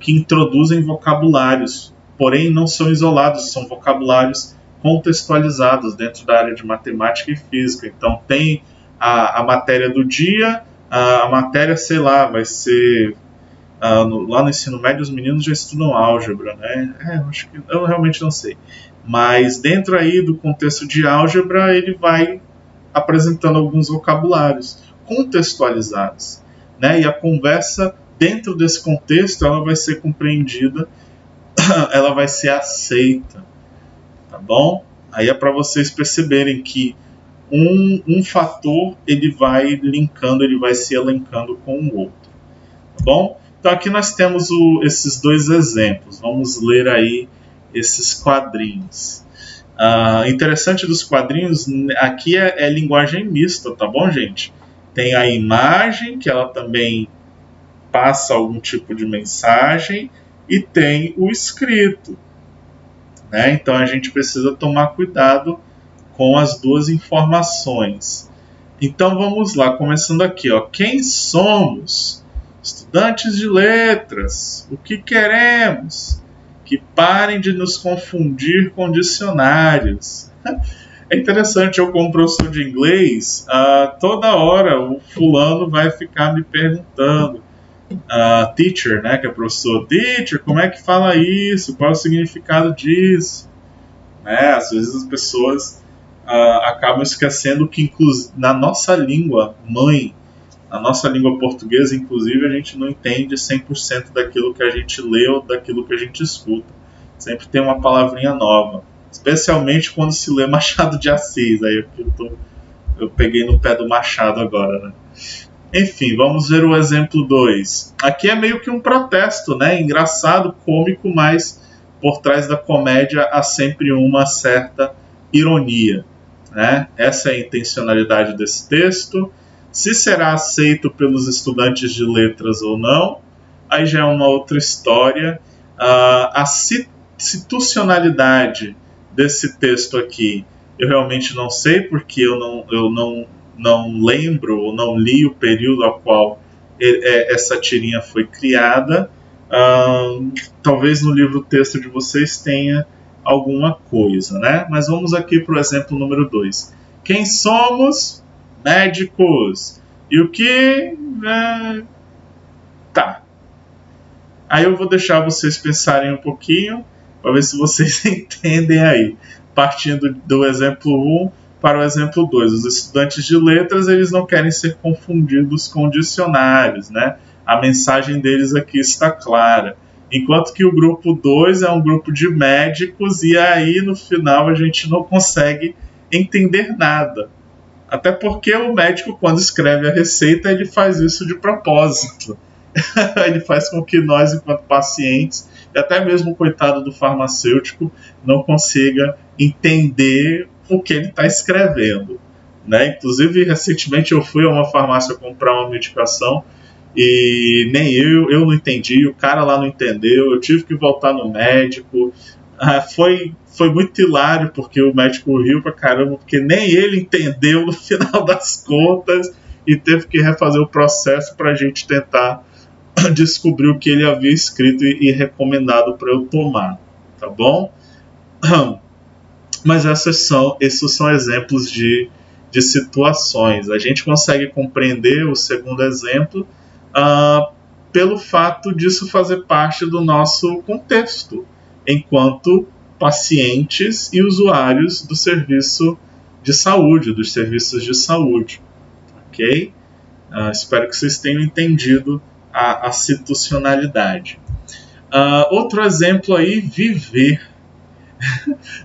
introduzem vocabulários, porém não são isolados, são vocabulários contextualizados dentro da área de matemática e física. Então tem a matéria do dia, a matéria, sei lá, vai ser... lá no ensino médio os meninos já estudam álgebra, né? Eu realmente não sei. Mas dentro aí do contexto de álgebra, ele vai apresentando alguns vocabulários contextualizados, né? E a conversa dentro desse contexto ela vai ser compreendida, ela vai ser aceita, tá bom? Aí é para vocês perceberem que um fator ele vai linkando, ele vai se elencando com o outro, tá bom? Então aqui nós temos esses dois exemplos. Vamos ler aí esses quadrinhos. Interessante dos quadrinhos, aqui é linguagem mista, tá bom, gente? Tem a imagem, que ela também passa algum tipo de mensagem, e tem o escrito, né? Então a gente precisa tomar cuidado com as duas informações. Então vamos lá, começando aqui, ó. Quem somos? Estudantes de letras. O que queremos? Que parem de nos confundir com dicionários. É interessante, eu como professor de inglês, toda hora o fulano vai ficar me perguntando, teacher, né, que é professor, teacher, como é que fala isso? Qual é o significado disso? Né? Às vezes as pessoas acabam esquecendo que na nossa língua mãe, na nossa língua portuguesa, inclusive, a gente não entende 100% daquilo que a gente lê ou daquilo que a gente escuta. Sempre tem uma palavrinha nova, especialmente quando se lê Machado de Assis. Aí eu peguei no pé do Machado agora, né? Enfim, vamos ver o exemplo 2. Aqui é meio que um protesto, né? Engraçado, cômico, mas por trás da comédia há sempre uma certa ironia, né? Essa é a intencionalidade desse texto. Se será aceito pelos estudantes de letras ou não, aí já é uma outra história. A situacionalidade desse texto aqui, eu realmente não sei, porque eu não lembro ou não li o período ao qual essa tirinha foi criada. Talvez no livro-texto de vocês tenha alguma coisa, né? Mas vamos aqui para o exemplo número 2. Quem somos? Médicos. E o que? Tá. Aí eu vou deixar vocês pensarem um pouquinho, para ver se vocês entendem aí. Partindo do exemplo 1 para o exemplo 2. Os estudantes de letras, eles não querem ser confundidos com dicionários, né? A mensagem deles aqui está clara. Enquanto que o grupo 2 é um grupo de médicos, e aí no final a gente não consegue entender nada. Até porque o médico, quando escreve a receita, ele faz isso de propósito. Ele faz com que nós, enquanto pacientes, e até mesmo o coitado do farmacêutico, não consiga entender o que ele está escrevendo, né? Inclusive, recentemente eu fui a uma farmácia comprar uma medicação e nem eu não entendi, o cara lá não entendeu, eu tive que voltar no médico. Foi muito hilário, porque o médico riu pra caramba, porque nem ele entendeu no final das contas e teve que refazer o processo para a gente tentar descobrir o que ele havia escrito e recomendado para eu tomar, tá bom? Mas esses são exemplos de situações. A gente consegue compreender o segundo exemplo pelo fato disso fazer parte do nosso contexto, enquanto pacientes e usuários do serviço de saúde, dos serviços de saúde. Ok? Espero que vocês tenham entendido a situacionalidade. Outro exemplo aí, viver.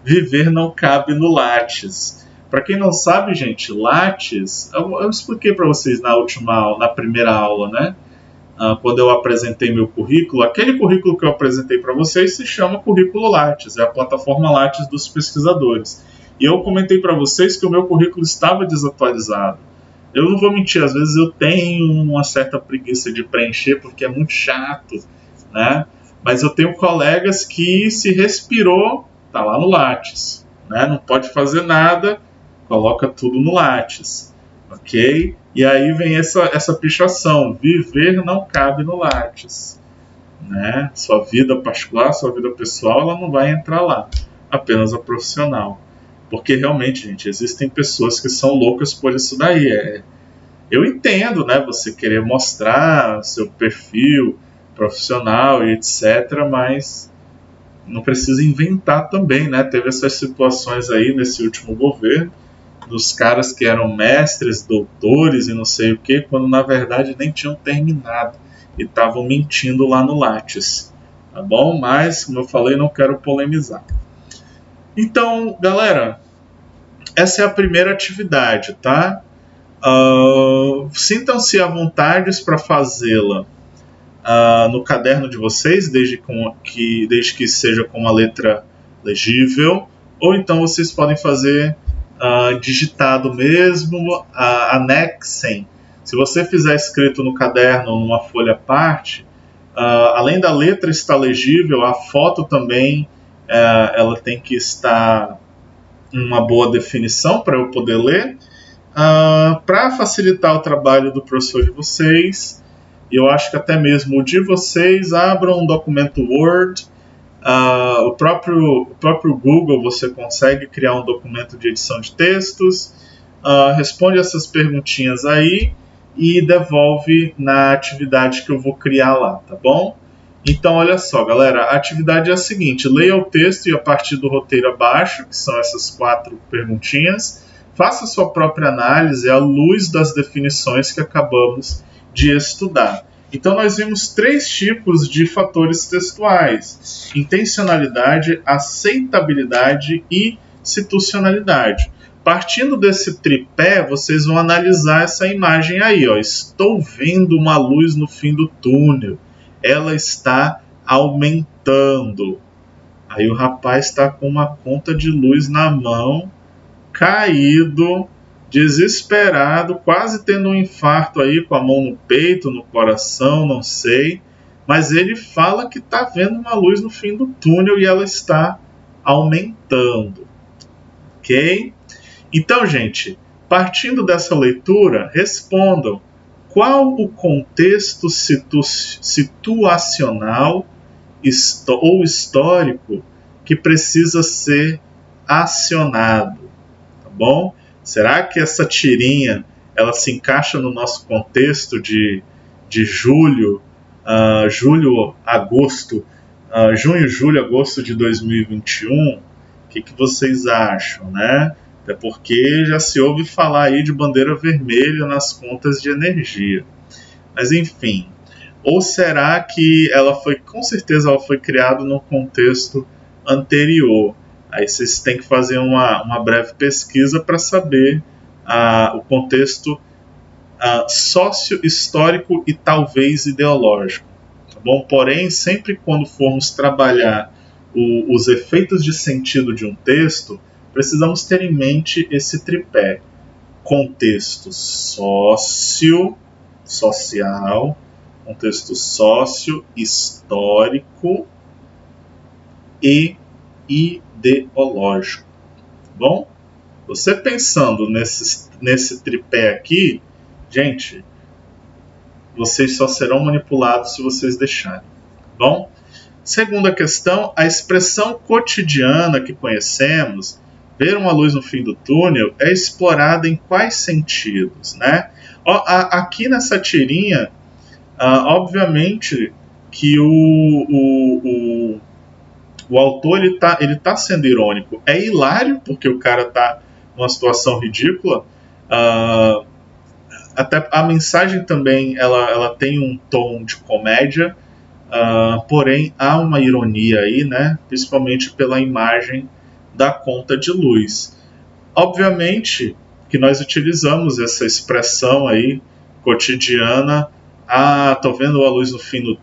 Viver não cabe no Lattes. Para quem não sabe, gente, Lattes, eu expliquei para vocês na primeira aula, né? Quando eu apresentei meu currículo, aquele currículo que eu apresentei para vocês se chama Currículo Lattes, é a plataforma Lattes dos pesquisadores. E eu comentei para vocês que o meu currículo estava desatualizado. Eu não vou mentir, às vezes eu tenho uma certa preguiça de preencher porque é muito chato, né? Mas eu tenho colegas que se respirou, tá lá no Lattes, né? Não pode fazer nada, coloca tudo no Lattes, ok? E aí vem essa pichação, viver não cabe no Lattes, né? Sua vida particular, sua vida pessoal, ela não vai entrar lá, apenas a profissional. Porque realmente, gente, existem pessoas que são loucas por isso daí. Eu entendo, né? Você querer mostrar seu perfil profissional e etc., mas não precisa inventar também, né? Teve essas situações aí nesse último governo, dos caras que eram mestres, doutores e não sei o que, quando na verdade nem tinham terminado. e estavam mentindo lá no Lattes, tá bom? Mas, como eu falei, não quero polemizar. Então, galera, essa é a primeira atividade, tá? Sintam-se à vontade para fazê-la no caderno de vocês, desde que seja com uma letra legível, ou então vocês podem fazer digitado mesmo, anexem. Se você fizer escrito no caderno ou numa folha à parte, além da letra estar legível, a foto também ela tem que estar em uma boa definição para eu poder ler. Para facilitar o trabalho do professor de vocês, e eu acho que até mesmo o de vocês, abram um documento Word. O próprio Google você consegue criar um documento de edição de textos, responde essas perguntinhas aí e devolve na atividade que eu vou criar lá, tá bom? Então, olha só, galera, a atividade é a seguinte: leia o texto e a partir do roteiro abaixo, que são essas 4 perguntinhas, faça sua própria análise à luz das definições que acabamos de estudar. Então, nós vimos 3 tipos de fatores textuais: intencionalidade, aceitabilidade e situacionalidade. Partindo desse tripé, vocês vão analisar essa imagem aí. Estou vendo uma luz no fim do túnel. Ela está aumentando. Aí o rapaz está com uma conta de luz na mão, caído, desesperado, quase tendo um infarto aí, com a mão no peito, no coração, não sei. Mas ele fala que está vendo uma luz no fim do túnel e ela está aumentando. Ok? Então, gente, partindo dessa leitura, respondam: qual o contexto situacional ou histórico que precisa ser acionado? Tá bom? Será que essa tirinha ela se encaixa no nosso contexto de junho, julho, agosto de 2021? O que vocês acham, né? Até porque já se ouve falar aí de bandeira vermelha nas contas de energia. Mas enfim, ou será que com certeza ela foi criada num contexto anterior? Aí vocês têm que fazer uma breve pesquisa para saber o contexto sócio-histórico e talvez ideológico. Tá bom? Porém, sempre quando formos trabalhar os efeitos de sentido de um texto, precisamos ter em mente esse tripé: contexto social, contexto sócio-histórico e ideológico. Tá bom? Você pensando nesse tripé aqui, gente, vocês só serão manipulados se vocês deixarem. Tá bom? Segunda questão: a expressão cotidiana que conhecemos, ver uma luz no fim do túnel, é explorada em quais sentidos, né? Aqui nessa tirinha, obviamente que o autor ele tá sendo irônico. É hilário, porque o cara tá numa situação ridícula. Até a mensagem também ela tem um tom de comédia, porém há uma ironia aí, né? Principalmente pela imagem da conta de luz. Obviamente que nós utilizamos essa expressão aí cotidiana: tô vendo a luz no fim do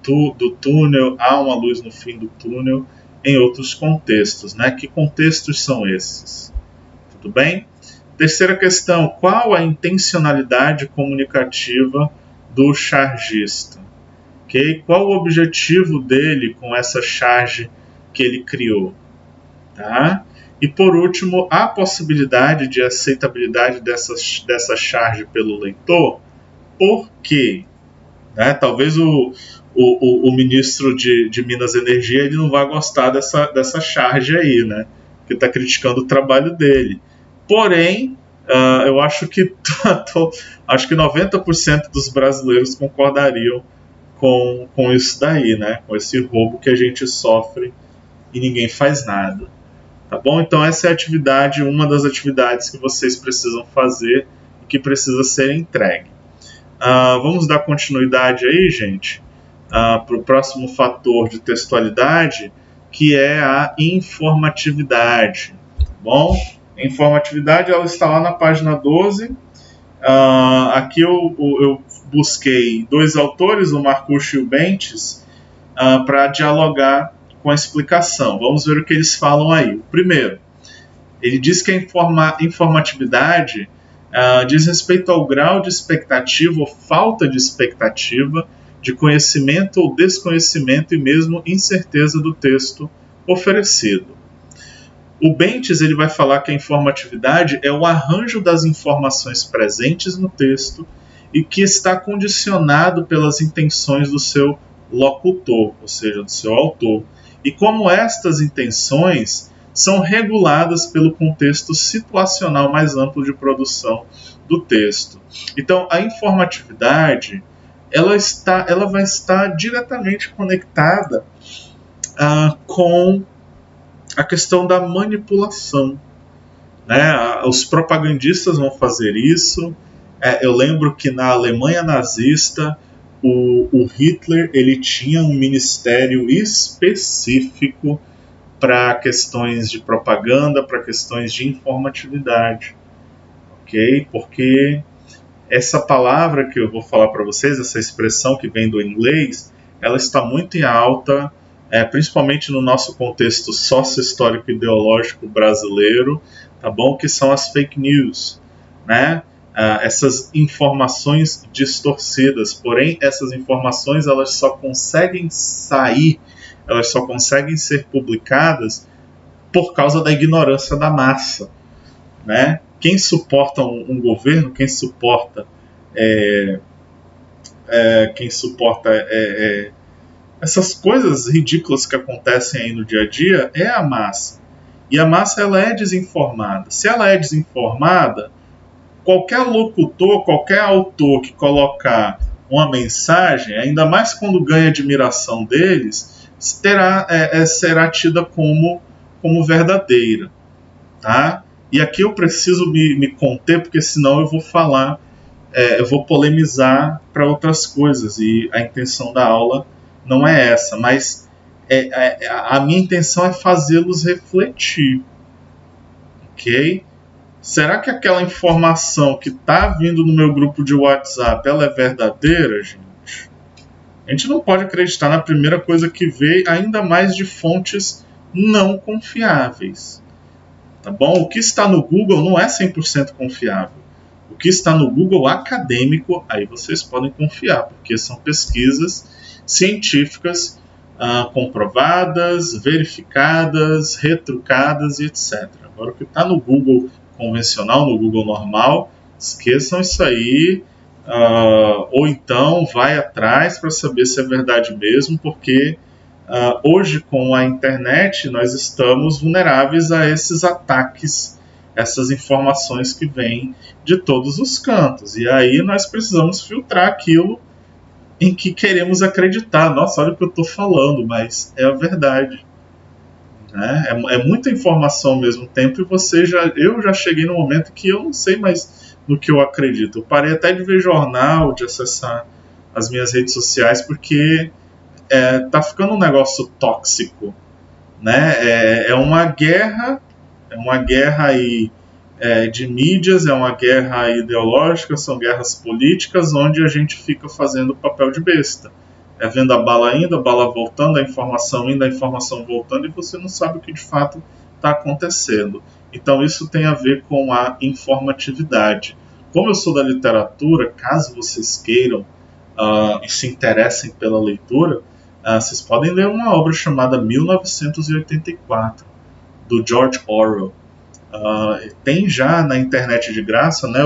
túnel, há uma luz no fim do túnel, em outros contextos, né? Que contextos são esses? Tudo bem? Terceira questão: qual a intencionalidade comunicativa do chargista? Okay? Qual o objetivo dele com essa charge que ele criou? Tá? E por último, há possibilidade de aceitabilidade dessa charge pelo leitor? Por quê? Né? Talvez o ministro de Minas e Energia ele não vai gostar dessa charge aí, né? Que está criticando o trabalho dele. Porém, eu acho que 90% dos brasileiros concordariam com isso daí, né? Com esse roubo que a gente sofre e ninguém faz nada. Tá bom? Então essa é uma das atividades que vocês precisam fazer e que precisa ser entregue. Vamos dar continuidade aí, gente. para o próximo fator de textualidade, que é a informatividade. Tá bom? A informatividade ela está lá na página 12. Aqui eu busquei dois autores, o Marcucci e o Bentes, para dialogar com a explicação. Vamos ver o que eles falam aí. Primeiro, ele diz que a informatividade diz respeito ao grau de expectativa ou falta de expectativa, de conhecimento ou desconhecimento e mesmo incerteza do texto oferecido. O Bentes ele vai falar que a informatividade é o arranjo das informações presentes no texto e que está condicionado pelas intenções do seu locutor, ou seja, do seu autor. E como estas intenções são reguladas pelo contexto situacional mais amplo de produção do texto. Então, a informatividade ela vai estar diretamente conectada com a questão da manipulação. Né? Os propagandistas vão fazer isso. Eu lembro que na Alemanha nazista, o Hitler ele tinha um ministério específico para questões de propaganda, para questões de informatividade. Ok? Porque essa palavra que eu vou falar para vocês, essa expressão que vem do inglês, ela está muito em alta, principalmente no nosso contexto sócio-histórico ideológico brasileiro, tá bom? Que são as fake news, né? Essas informações distorcidas. Porém, essas informações elas só conseguem sair, elas só conseguem ser publicadas por causa da ignorância da massa, né? Quem suporta um governo, quem suporta essas coisas ridículas que acontecem aí no dia a dia é a massa. E a massa ela é desinformada. Se ela é desinformada, qualquer locutor, qualquer autor que colocar uma mensagem, ainda mais quando ganha admiração deles, será tida como verdadeira. Tá? E aqui eu preciso me conter, porque senão eu vou falar, eu vou polemizar para outras coisas, e a intenção da aula não é essa, mas a minha intenção é fazê-los refletir, ok? Será que aquela informação que está vindo no meu grupo de WhatsApp, ela é verdadeira, gente? A gente não pode acreditar na primeira coisa que vê, ainda mais de fontes não confiáveis. Tá bom? O que está no Google não é 100% confiável. O que está no Google acadêmico, aí vocês podem confiar, porque são pesquisas científicas comprovadas, verificadas, retrucadas e etc. Agora, o que está no Google convencional, no Google normal, esqueçam isso aí, ou então vai atrás para saber se é verdade mesmo, porque hoje, com a internet, nós estamos vulneráveis a esses ataques, essas informações que vêm de todos os cantos. E aí nós precisamos filtrar aquilo em que queremos acreditar. Nossa, olha o que eu estou falando, mas é a verdade. Né? É muita informação ao mesmo tempo e eu já cheguei no momento que eu não sei mais no que eu acredito. Eu parei até de ver jornal, de acessar as minhas redes sociais, porque tá ficando um negócio tóxico, né? É uma guerra aí, de mídias, é uma guerra ideológica, são guerras políticas, onde a gente fica fazendo papel de besta. Vendo a bala indo, a bala voltando, a informação indo, a informação voltando, e você não sabe o que de fato está acontecendo. Então isso tem a ver com a informatividade. Como eu sou da literatura, caso vocês queiram e se interessem pela leitura, vocês podem ler uma obra chamada 1984, do George Orwell. Tem já na internet de graça, né?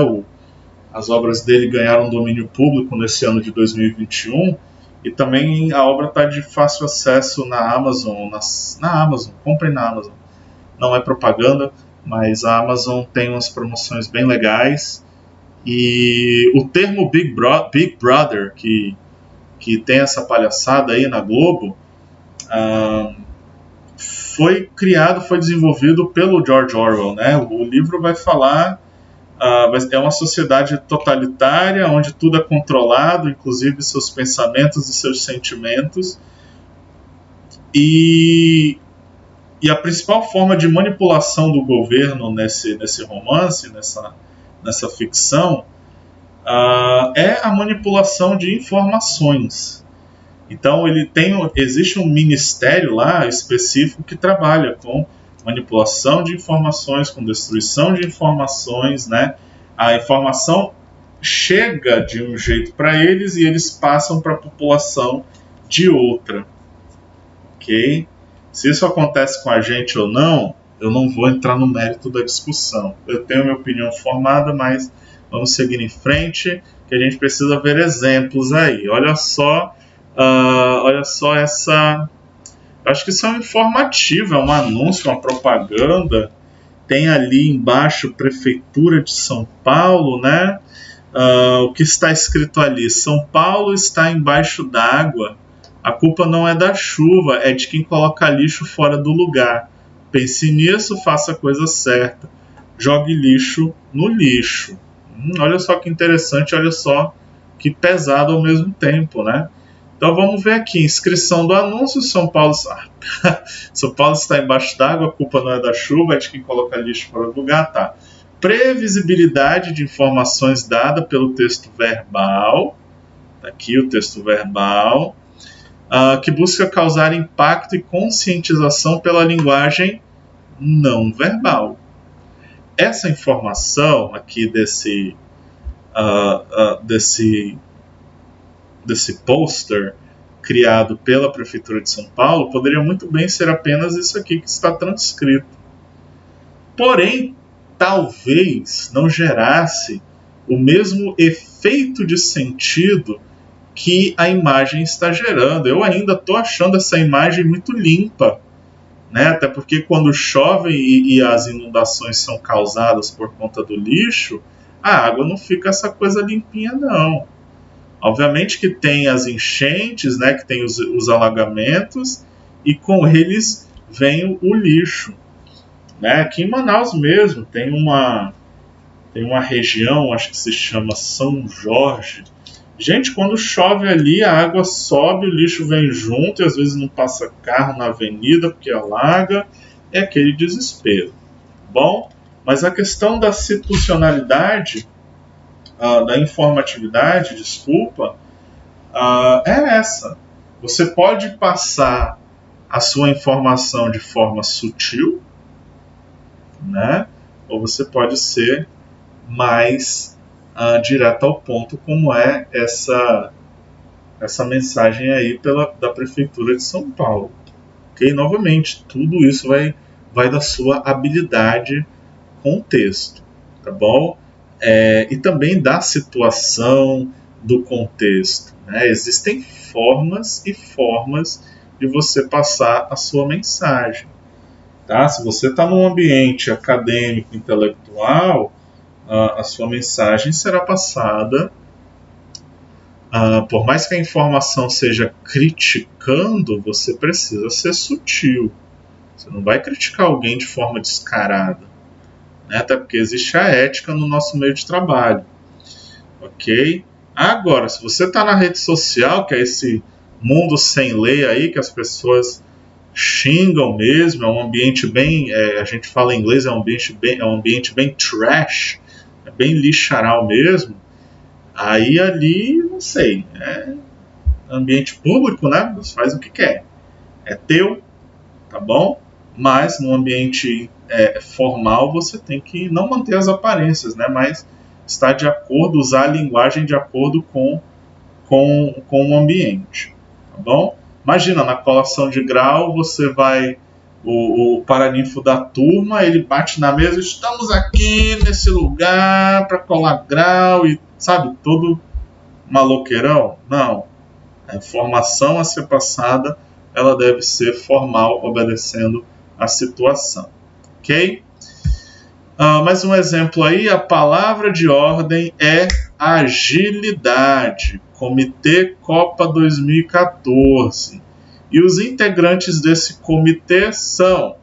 As obras dele ganharam domínio público nesse ano de 2021, e também a obra está de fácil acesso na Amazon. Na Amazon, comprem na Amazon. Não é propaganda, mas a Amazon tem umas promoções bem legais. E o termo Big Brother, que tem essa palhaçada aí na Globo, foi desenvolvido pelo George Orwell, né? O livro vai falar É uma sociedade totalitária, onde tudo é controlado, inclusive seus pensamentos e seus sentimentos. E a principal forma de manipulação do governo nesse romance, nessa ficção, é a manipulação de informações. Então existe um ministério lá específico que trabalha com manipulação de informações, com destruição de informações, né? A informação chega de um jeito para eles e eles passam para a população de outra, ok? Se isso acontece com a gente ou não, eu não vou entrar no mérito da discussão. Eu tenho minha opinião formada, mas vamos seguir em frente, que a gente precisa ver exemplos aí. Olha só essa... Acho que isso é um informativo, é um anúncio, uma propaganda. Tem ali embaixo Prefeitura de São Paulo, né? O que está escrito ali? São Paulo está embaixo d'água. A culpa não é da chuva, é de quem coloca lixo fora do lugar. Pense nisso, faça a coisa certa. Jogue lixo no lixo. Olha só que interessante, olha só que pesado ao mesmo tempo, né? Então vamos ver aqui, inscrição do anúncio, São Paulo está embaixo d'água, a culpa não é da chuva, é de quem coloca lixo fora do lugar, tá? Previsibilidade de informações dada pelo texto verbal, tá aqui o texto verbal, que busca causar impacto e conscientização pela linguagem não verbal. Essa informação aqui desse pôster criado pela Prefeitura de São Paulo poderia muito bem ser apenas isso aqui que está transcrito. Porém, talvez não gerasse o mesmo efeito de sentido que a imagem está gerando. Eu ainda estou achando essa imagem muito limpa, né? Até porque quando chove e as inundações são causadas por conta do lixo, a água não fica essa coisa limpinha, não. Obviamente que tem as enchentes, né, que tem os alagamentos, e com eles vem o lixo. Né? Aqui em Manaus mesmo tem uma região, acho que se chama São Jorge. Gente, quando chove ali, a água sobe, o lixo vem junto, e às vezes não passa carro na avenida porque alaga, é aquele desespero. Bom, mas a questão da situacionalidade, da informatividade, desculpa, é essa. Você pode passar a sua informação de forma sutil, né? Ou você pode ser mais direto ao ponto, como é essa mensagem aí da Prefeitura de São Paulo. Ok? Novamente, tudo isso vai da sua habilidade com o texto, tá bom? E também da situação, do contexto, né? Existem formas e formas de você passar a sua mensagem, tá? Se você está num ambiente acadêmico, intelectual, a sua mensagem será passada, por mais que a informação seja criticando, você precisa ser sutil. Você não vai criticar alguém de forma descarada, né? Até porque existe a ética no nosso meio de trabalho, ok? Agora, se você está na rede social, que é esse mundo sem lei aí, que as pessoas xingam mesmo, é um ambiente bem, a gente fala em inglês, é um ambiente bem trash, é bem lixaral mesmo, aí ali, não sei, é ambiente público, né? Você faz o que quer, é teu, tá bom? Mas no ambiente formal você tem que não manter as aparências, né? Mas estar de acordo, usar a linguagem de acordo com o ambiente, tá bom? Imagina, na colação de grau, você vai, o paraninfo da turma, ele bate na mesa, estamos aqui nesse lugar para colar grau, e sabe, todo maloqueirão? Não. A informação a ser passada, ela deve ser formal, obedecendo a situação, ok? Mais um exemplo aí, a palavra de ordem é agilidade, Comitê Copa 2014. E os integrantes desse comitê são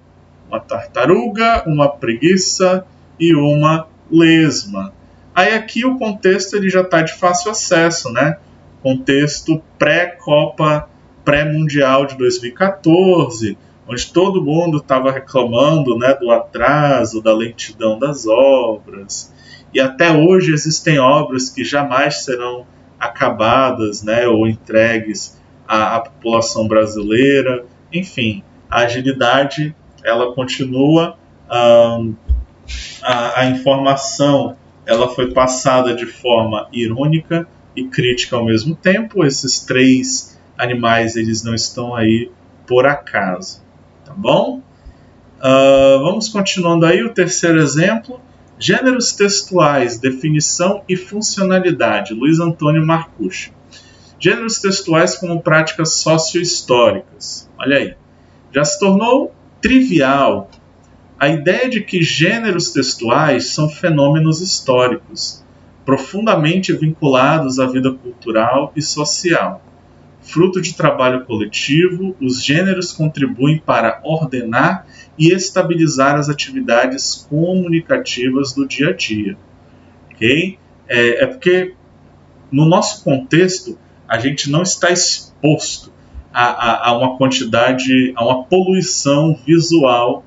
uma tartaruga, uma preguiça e uma lesma. Aí aqui o contexto ele já está de fácil acesso, né? Contexto pré-Copa, pré-Mundial de 2014, onde todo mundo estava reclamando, né, do atraso, da lentidão das obras. E até hoje existem obras que jamais serão acabadas, né, ou entregues à população brasileira. Enfim, a agilidade ela continua, a informação ela foi passada de forma irônica e crítica ao mesmo tempo. Esses três animais eles não estão aí por acaso, tá bom? Vamos continuando aí o terceiro exemplo. Gêneros textuais, definição e funcionalidade. Luiz Antônio Marcucci. Gêneros textuais como práticas sociohistóricas. Olha aí. Já se tornou trivial a ideia de que gêneros textuais são fenômenos históricos, profundamente vinculados à vida cultural e social. Fruto de trabalho coletivo, os gêneros contribuem para ordenar e estabilizar as atividades comunicativas do dia a dia. Okay? É porque, no nosso contexto, a gente não está exposto a uma quantidade, a uma poluição visual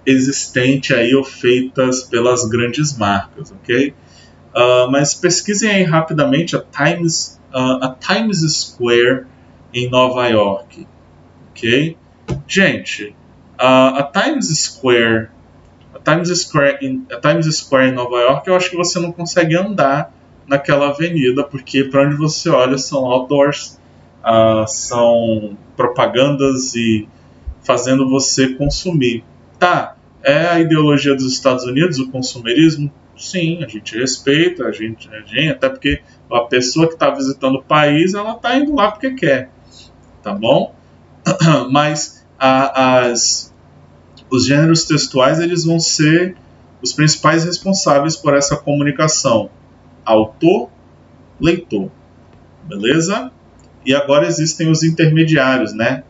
existente aí ou feitas pelas grandes marcas, ok? Mas pesquisem aí rapidamente a Times Square em Nova York, ok? Gente, a Times Square em Nova York, eu acho que você não consegue andar naquela avenida, porque para onde você olha são outdoors, são propagandas e fazendo você consumir. Tá, é a ideologia dos Estados Unidos, o consumerismo? Sim, a gente respeita, até porque a pessoa que está visitando o país, ela está indo lá porque quer, tá bom? Mas os gêneros textuais eles vão ser os principais responsáveis por essa comunicação autor-leitor, beleza? E agora existem os intermediários, né?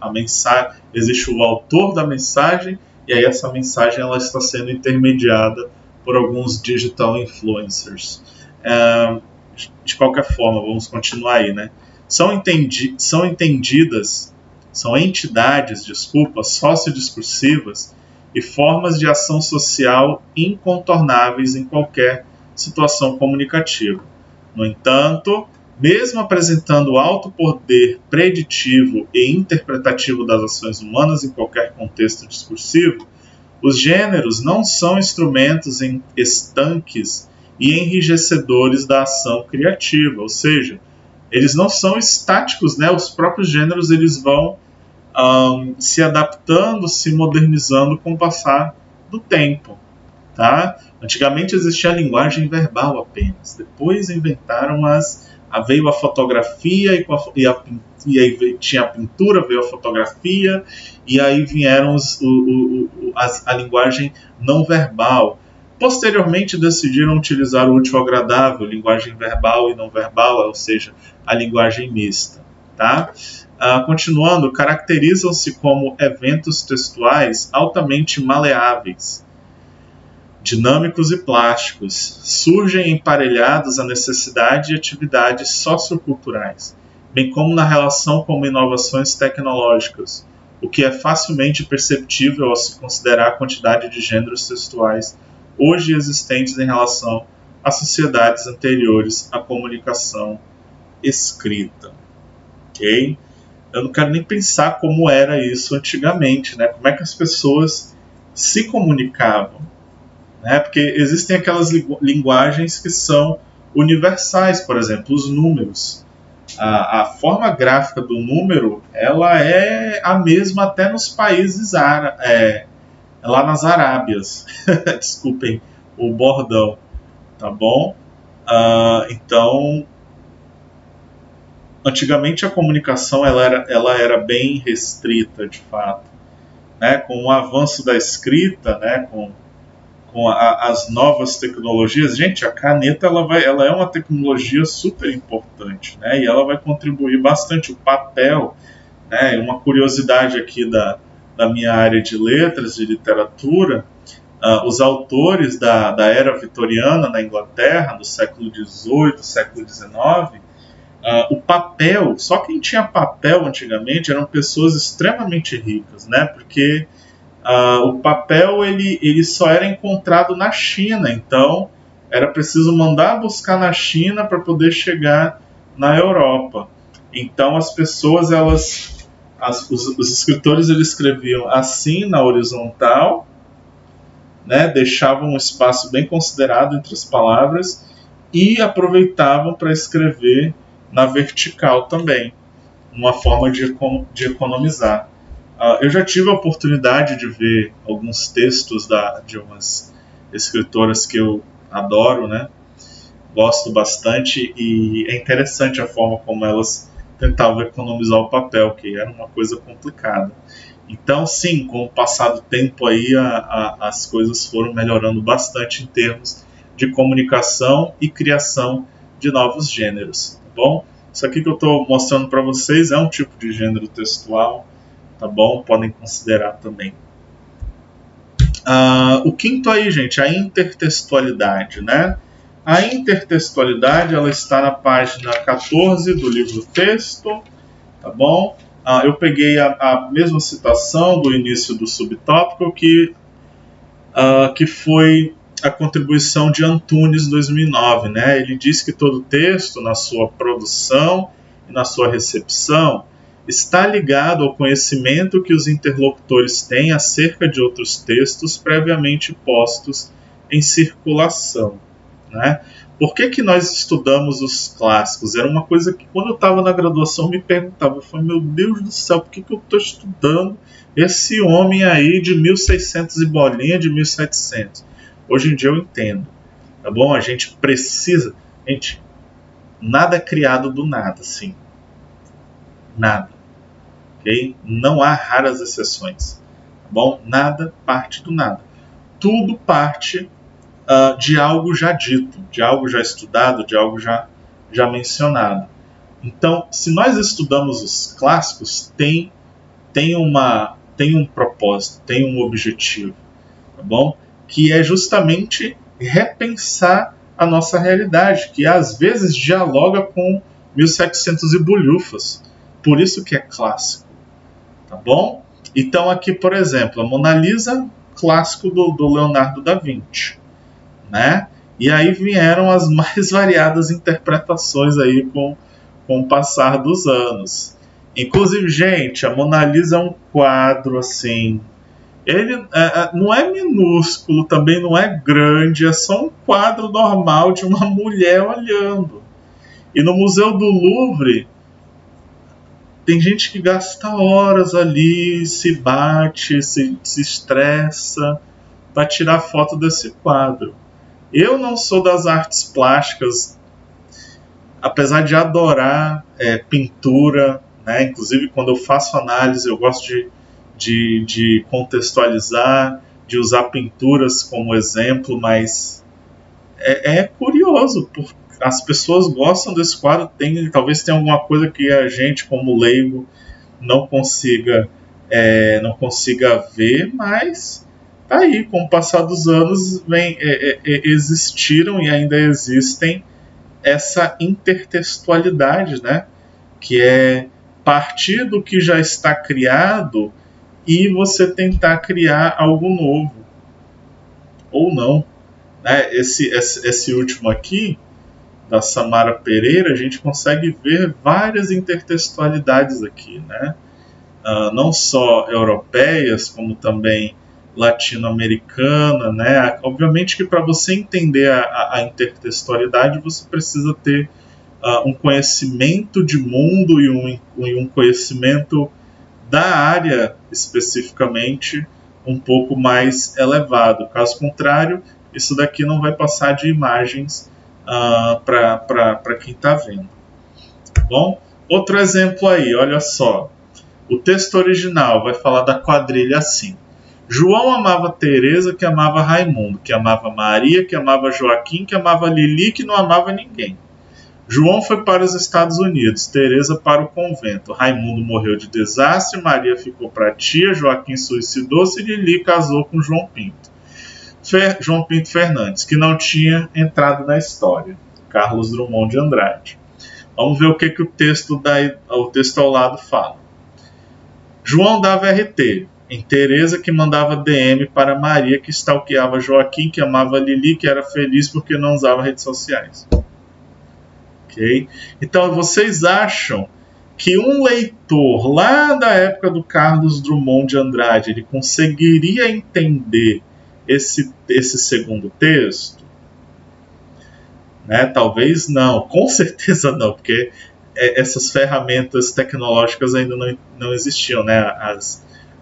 Existe o autor da mensagem e aí essa mensagem ela está sendo intermediada por alguns digital influencers. De qualquer forma, vamos continuar aí, né? São entidades, sociodiscursivas e formas de ação social incontornáveis em qualquer situação comunicativa. No entanto, mesmo apresentando alto poder preditivo e interpretativo das ações humanas em qualquer contexto discursivo, os gêneros não são instrumentos estanques e enrijecedores da ação criativa, ou seja, eles não são estáticos, né? Os próprios gêneros eles vão se adaptando, se modernizando com o passar do tempo. Tá? Antigamente existia a linguagem verbal apenas, depois inventaram veio a fotografia e aí tinha a pintura, veio a fotografia e aí vieram a linguagem não verbal. Posteriormente decidiram utilizar o útil ao agradável, linguagem verbal e não verbal, ou seja, a linguagem mista. Tá? Continuando, caracterizam-se como eventos textuais altamente maleáveis, dinâmicos e plásticos, surgem emparelhados à necessidade de atividades socioculturais, bem como na relação com inovações tecnológicas, o que é facilmente perceptível ao se considerar a quantidade de gêneros textuais hoje existentes em relação a sociedades anteriores à comunicação escrita. Ok? Eu não quero nem pensar como era isso antigamente, né? Como é que as pessoas se comunicavam, né? Porque existem aquelas linguagens que são universais, por exemplo, os números. A forma gráfica do número ela é a mesma até nos países lá nas Arábias. Desculpem o bordão, tá bom? Então, antigamente a comunicação ela era bem restrita, de fato, né? Com o avanço da escrita, né? Com as novas tecnologias, gente, a caneta ela é uma tecnologia super importante, né? E ela vai contribuir bastante. O papel, né? Uma curiosidade aqui da minha área de letras, de literatura, os autores da era vitoriana na Inglaterra, do século XVIII, século XIX, o papel, só quem tinha papel antigamente eram pessoas extremamente ricas, né? Porque o papel ele só era encontrado na China, então era preciso mandar buscar na China para poder chegar na Europa. Então as pessoas, os escritores, eles escreviam assim na horizontal, né? Deixavam um espaço bem considerado entre as palavras e aproveitavam para escrever na vertical também, uma forma de economizar. Eu já tive a oportunidade de ver alguns textos de umas escritoras que eu adoro, né? Gosto bastante, e é interessante a forma como elas tentavam economizar o papel, que era uma coisa complicada. Então, sim, com o passar do tempo aí, as coisas foram melhorando bastante em termos de comunicação e criação de novos gêneros, tá bom? Isso aqui que eu estou mostrando para vocês é um tipo de gênero textual, tá bom? Podem considerar também. O quinto aí, gente, a intertextualidade, né? A intertextualidade, ela está na página 14 do livro texto, tá bom? Eu peguei a mesma citação do início do subtópico, que foi a contribuição de Antunes, 2009, né? Ele diz que todo texto, na sua produção e na sua recepção, está ligado ao conhecimento que os interlocutores têm acerca de outros textos previamente postos em circulação, né? Por que nós estudamos os clássicos? Era uma coisa que, quando eu estava na graduação, me perguntava. Eu falei, meu Deus do céu, por que eu estou estudando esse homem aí de 1600 e bolinha, de 1700? Hoje em dia eu entendo, tá bom? A gente precisa... Gente, nada é criado do nada, assim. Nada. Ok? Não há raras exceções, tá bom? Nada parte do nada. Tudo parte de algo já dito, de algo já estudado, de algo já mencionado. Então, se nós estudamos os clássicos, tem um propósito, tem um objetivo, tá bom? Que é justamente repensar a nossa realidade, que às vezes dialoga com 1700 e bolhufas. Por isso que é clássico, tá bom? Então aqui, por exemplo, a Mona Lisa, clássico do Leonardo da Vinci, né? E aí vieram as mais variadas interpretações aí com o passar dos anos. Inclusive, gente, a Mona Lisa é um quadro assim. Ele não é minúsculo, também não é grande, é só um quadro normal de uma mulher olhando. E no Museu do Louvre tem gente que gasta horas ali, se bate, se estressa para tirar foto desse quadro. Eu não sou das artes plásticas, apesar de adorar pintura, né? Inclusive quando eu faço análise eu gosto de contextualizar, de usar pinturas como exemplo, mas é curioso, porque as pessoas gostam desse quadro, talvez tenha alguma coisa que a gente, como leigo, não consiga ver, mas tá aí, com o passar dos anos existiram e ainda existem essa intertextualidade, né? Que é partir do que já está criado e você tentar criar algo novo, ou não, né? Esse último aqui, da Samara Pereira, a gente consegue ver várias intertextualidades aqui, né? Não só europeias, como também latino-americana, né? Obviamente que para você entender a intertextualidade, você precisa ter um conhecimento de mundo e um conhecimento da área especificamente um pouco mais elevado. Caso contrário, isso daqui não vai passar de imagens para quem está vendo. Tá bom? Outro exemplo aí, olha só. O texto original vai falar da quadrilha assim. João amava Teresa, que amava Raimundo, que amava Maria, que amava Joaquim, que amava Lili, que não amava ninguém. João foi para os Estados Unidos, Teresa para o convento. Raimundo morreu de desastre, Maria ficou para a tia, Joaquim suicidou-se e Lili casou com João Pinto. João Pinto Fernandes, que não tinha entrado na história. Carlos Drummond de Andrade. Vamos ver o que o texto ao lado fala. João dava RT em Teresa, que mandava DM para Maria, que stalkeava Joaquim, que amava Lili, que era feliz porque não usava redes sociais. Ok? Então, vocês acham que um leitor lá da época do Carlos Drummond de Andrade ele conseguiria entender esse segundo texto? Né? Talvez não, com certeza não, porque essas ferramentas tecnológicas ainda não existiam, né?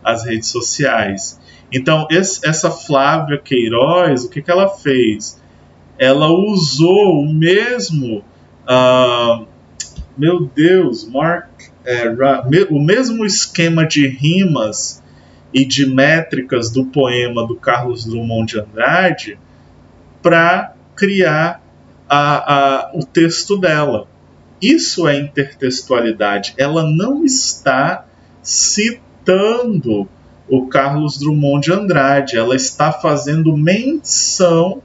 As redes sociais. Então, essa Flávia Queiroz, o que ela fez? Ela usou o mesmo... meu Deus, o mesmo esquema de rimas e de métricas do poema do Carlos Drummond de Andrade para criar o texto dela. Isso é intertextualidade. Ela não está citando o Carlos Drummond de Andrade, ela está fazendo menção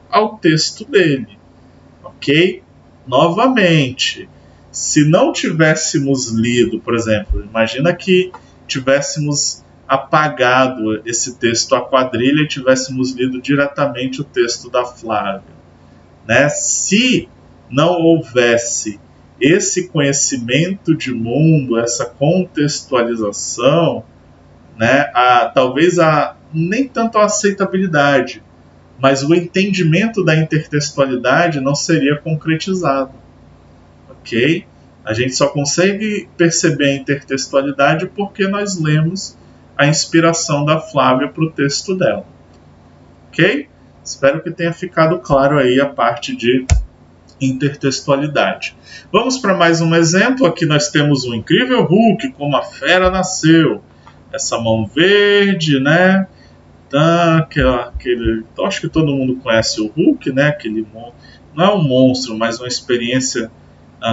ao texto dele. Ok? Novamente, se não tivéssemos lido, por exemplo, imagina que tivéssemos apagado esse texto à quadrilha e tivéssemos lido diretamente o texto da Flávia. Né? Se não houvesse esse conhecimento de mundo, essa contextualização, né, talvez nem tanto a aceitabilidade, mas o entendimento da intertextualidade não seria concretizado. Ok? A gente só consegue perceber a intertextualidade porque nós lemos a inspiração da Flávia para o texto dela. Ok? Espero que tenha ficado claro aí a parte de intertextualidade. Vamos para mais um exemplo. Aqui nós temos o incrível Hulk, como a fera nasceu. Essa mão verde, né? Então, acho que todo mundo conhece o Hulk, né? Não é um monstro, mas uma experiência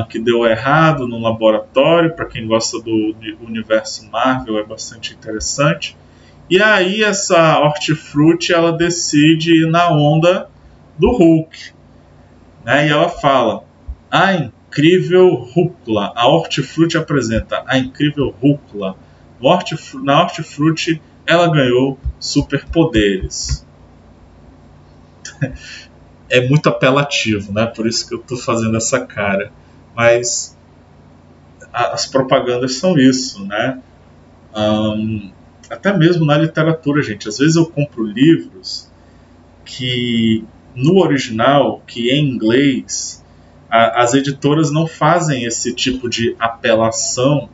que deu errado no laboratório. Para quem gosta do universo Marvel, é bastante interessante. E aí essa Hortifruti, ela decide ir na onda do Hulk, né? E ela fala: a incrível rúcula. A Hortifruti apresenta a incrível rúcula. Na Hortifruti ela ganhou superpoderes. É muito apelativo, né? Por isso que eu estou fazendo essa cara. Mas as propagandas são isso, né? Até mesmo na literatura, gente. Às vezes eu compro livros que, no original, que em inglês, as editoras não fazem esse tipo de apelação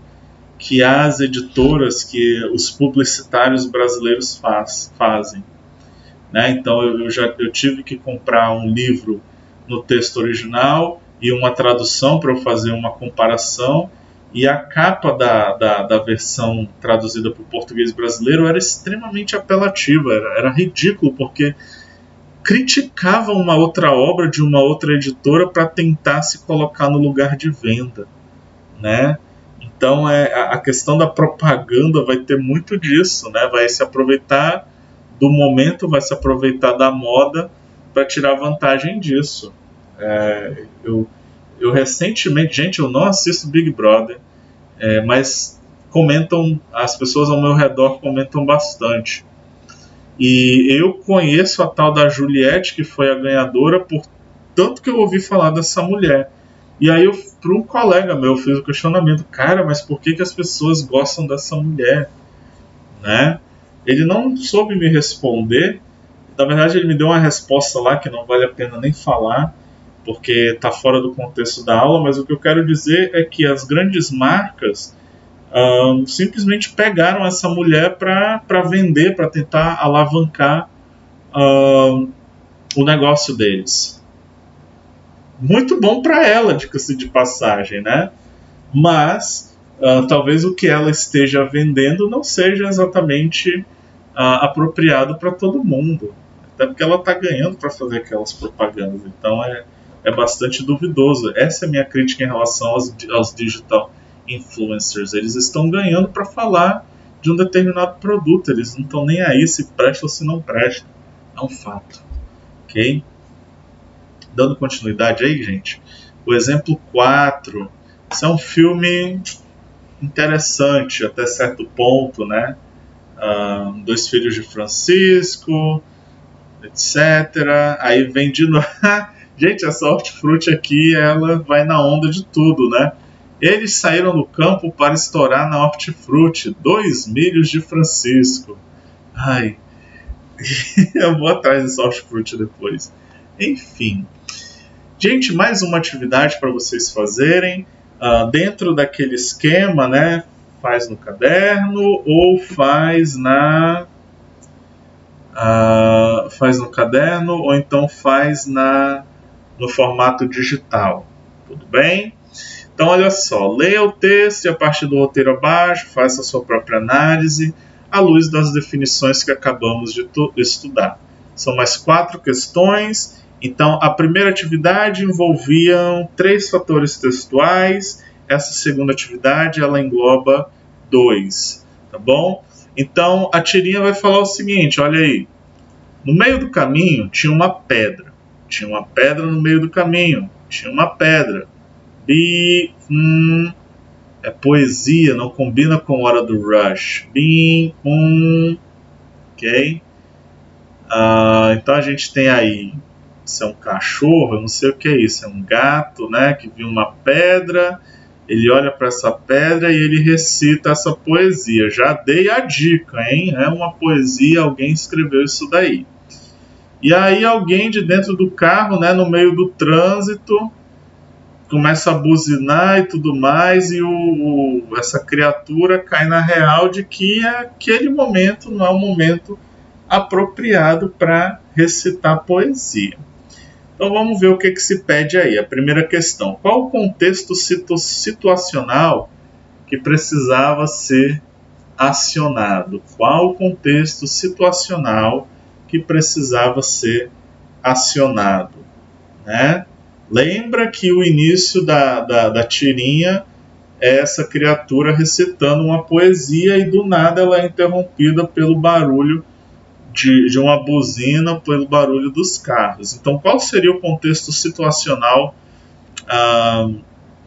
que as editoras, que os publicitários brasileiros fazem. Né? Então eu tive que comprar um livro no texto original e uma tradução para eu fazer uma comparação, e a capa da versão traduzida para o português brasileiro era extremamente apelativa, era ridículo, porque criticava uma outra obra de uma outra editora para tentar se colocar no lugar de venda, né? Então a questão da propaganda vai ter muito disso, né? Vai se aproveitar do momento, vai se aproveitar da moda para tirar vantagem disso. Eu recentemente, gente, eu não assisto Big Brother, mas as pessoas ao meu redor comentam bastante. E eu conheço a tal da Juliette, que foi a ganhadora, por tanto que eu ouvi falar dessa mulher. E aí para um colega meu, fiz o questionamento: cara, mas por que as pessoas gostam dessa mulher? Né? Ele não soube me responder. Na verdade, ele me deu uma resposta lá que não vale a pena nem falar, porque está fora do contexto da aula, mas o que eu quero dizer é que as grandes marcas simplesmente pegaram essa mulher para vender, para tentar alavancar o negócio deles. Muito bom para ela, diga-se de passagem, né? Mas talvez o que ela esteja vendendo não seja exatamente apropriado para todo mundo. Até porque ela está ganhando para fazer aquelas propagandas. Então é bastante duvidoso. Essa é a minha crítica em relação aos digital influencers. Eles estão ganhando para falar de um determinado produto. Eles não estão nem aí se presta ou se não presta. É um fato, ok? Dando continuidade aí, gente, o exemplo 4, isso é um filme interessante até certo ponto, né? Dois Filhos de Francisco, etc. Aí vem de novo. Gente, essa hortifruti aqui, ela vai na onda de tudo, né? Eles saíram do campo para estourar na hortifruti 2 milhos de Francisco. Ai, eu vou atrás dessa hortifruti depois. Enfim. Gente, mais uma atividade para vocês fazerem. Dentro daquele esquema, né? Faz no caderno ou faz faz no caderno ou então faz no formato digital. Tudo bem? Então, olha só, leia o texto e a partir do roteiro abaixo, faça a sua própria análise à luz das definições que acabamos de estudar. São mais 4 questões. Então, a primeira atividade envolvia 3 fatores textuais. Essa segunda atividade, ela engloba 2, tá bom? Então, a tirinha vai falar o seguinte, olha aí. No meio do caminho tinha uma pedra. Tinha uma pedra no meio do caminho. Tinha uma pedra. É poesia, não combina com a hora do rush. Ok? Então a gente tem aí, isso é um cachorro, eu não sei o que é isso, é um gato, né, que viu uma pedra, ele olha para essa pedra e ele recita essa poesia. Já dei a dica, hein? É uma poesia, alguém escreveu isso daí. E aí alguém de dentro do carro, né, no meio do trânsito, começa a buzinar e tudo mais, e essa criatura cai na real de que aquele momento não é um momento apropriado para recitar poesia. Então vamos ver o que se pede aí. A primeira questão: qual o contexto situacional que precisava ser acionado? Qual o contexto situacional que precisava ser acionado? Né? Lembra que o início da tirinha é essa criatura recitando uma poesia e do nada ela é interrompida pelo barulho de uma buzina, pelo barulho dos carros. Então, qual seria o contexto situacional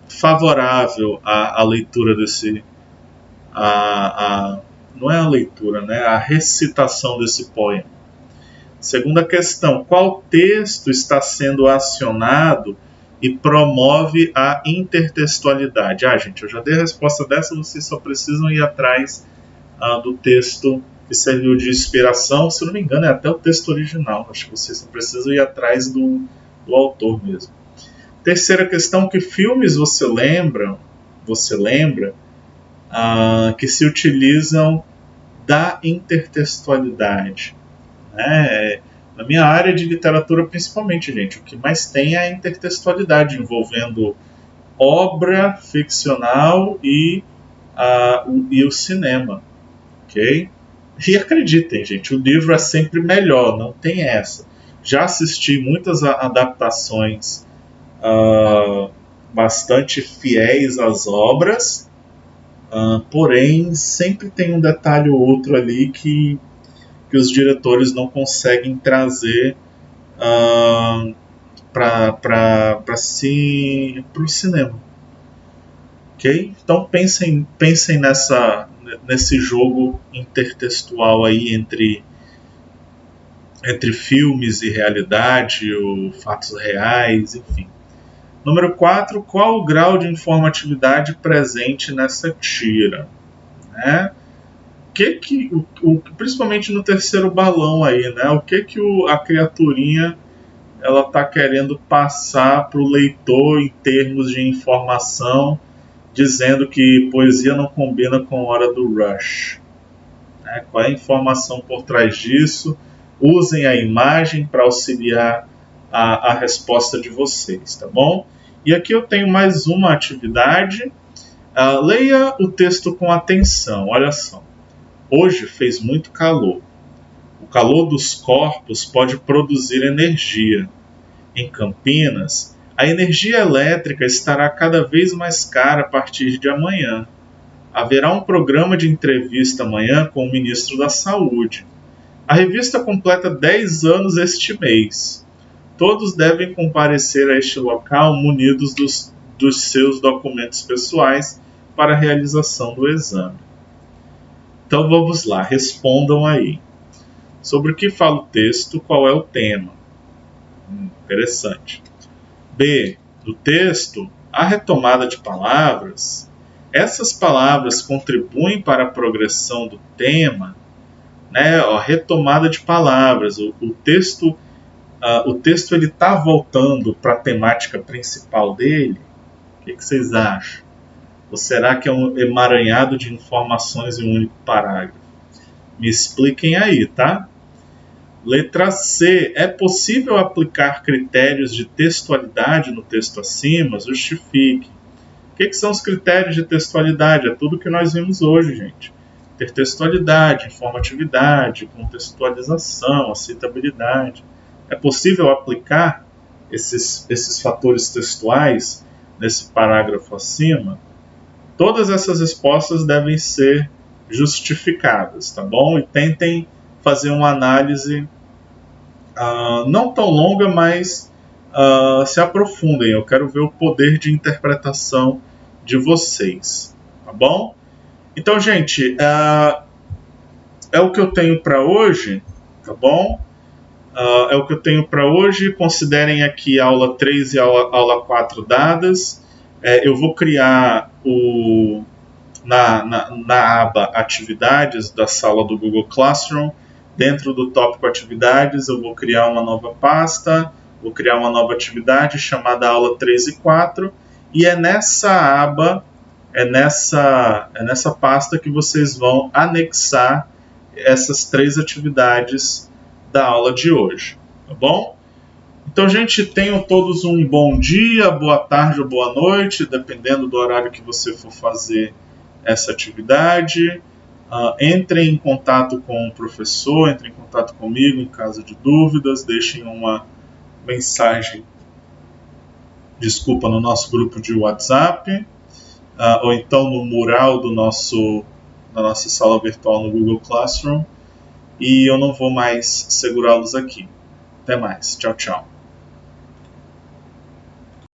favorável à leitura desse... não é a leitura, né? A recitação desse poema. Segunda questão, qual texto está sendo acionado e promove a intertextualidade? Gente, eu já dei a resposta dessa, vocês só precisam ir atrás do texto que serviu de inspiração. Se não me engano, é até o texto original. Acho que vocês só precisam ir atrás do autor mesmo. Terceira questão, que filmes você lembra que se utilizam da intertextualidade? Na minha área de literatura, principalmente, gente, o que mais tem é a intertextualidade envolvendo obra ficcional e o cinema, ok? E acreditem, gente, o livro é sempre melhor, não tem essa. Já assisti muitas adaptações bastante fiéis às obras, porém sempre tem um detalhe ou outro ali que os diretores não conseguem trazer para o cinema. Ok? Então pensem nesse jogo intertextual aí entre filmes e realidade, ou fatos reais, enfim. Número 4, qual o grau de informatividade presente nessa tira? Né? Principalmente no terceiro balão aí, né? O que a criaturinha ela está querendo passar para o leitor em termos de informação, dizendo que poesia não combina com a hora do rush. Né? Qual é a informação por trás disso? Usem a imagem para auxiliar a resposta de vocês, tá bom? E aqui eu tenho mais uma atividade. Leia o texto com atenção, olha só. Hoje fez muito calor. O calor dos corpos pode produzir energia. Em Campinas, a energia elétrica estará cada vez mais cara a partir de amanhã. Haverá um programa de entrevista amanhã com o ministro da Saúde. A revista completa 10 anos este mês. Todos devem comparecer a este local munidos dos seus documentos pessoais para a realização do exame. Então vamos lá, respondam aí. Sobre o que fala o texto, qual é o tema? Interessante. B. Do texto, a retomada de palavras. Essas palavras contribuem para a progressão do tema, né? A retomada de palavras. O texto ele está voltando para a temática principal dele. O que vocês acham? Ou será que é um emaranhado de informações em um único parágrafo? Me expliquem aí, tá? Letra C. É possível aplicar critérios de textualidade no texto acima? Justifique. O que são os critérios de textualidade? É tudo que nós vimos hoje, gente. Intertextualidade, informatividade, contextualização, aceitabilidade. É possível aplicar esses fatores textuais nesse parágrafo acima? Todas essas respostas devem ser justificadas, tá bom? E tentem fazer uma análise não tão longa, mas se aprofundem. Eu quero ver o poder de interpretação de vocês, tá bom? Então, gente, é o que eu tenho para hoje, tá bom? É o que eu tenho para hoje. Considerem aqui a aula 3 e a aula 4 dadas. Eu vou criar na aba Atividades da sala do Google Classroom. Dentro do tópico Atividades, eu vou criar uma nova pasta, vou criar uma nova atividade chamada Aula 3 e 4, e é nessa aba, é nessa pasta que vocês vão anexar essas 3 atividades da aula de hoje, tá bom? Então, gente, tenham todos um bom dia, boa tarde ou boa noite, dependendo do horário que você for fazer essa atividade. Entrem em contato com o professor, entrem em contato comigo em caso de dúvidas, deixem uma mensagem, no nosso grupo de WhatsApp, ou então no mural da nossa sala virtual no Google Classroom, e eu não vou mais segurá-los aqui. Até mais. Tchau, tchau.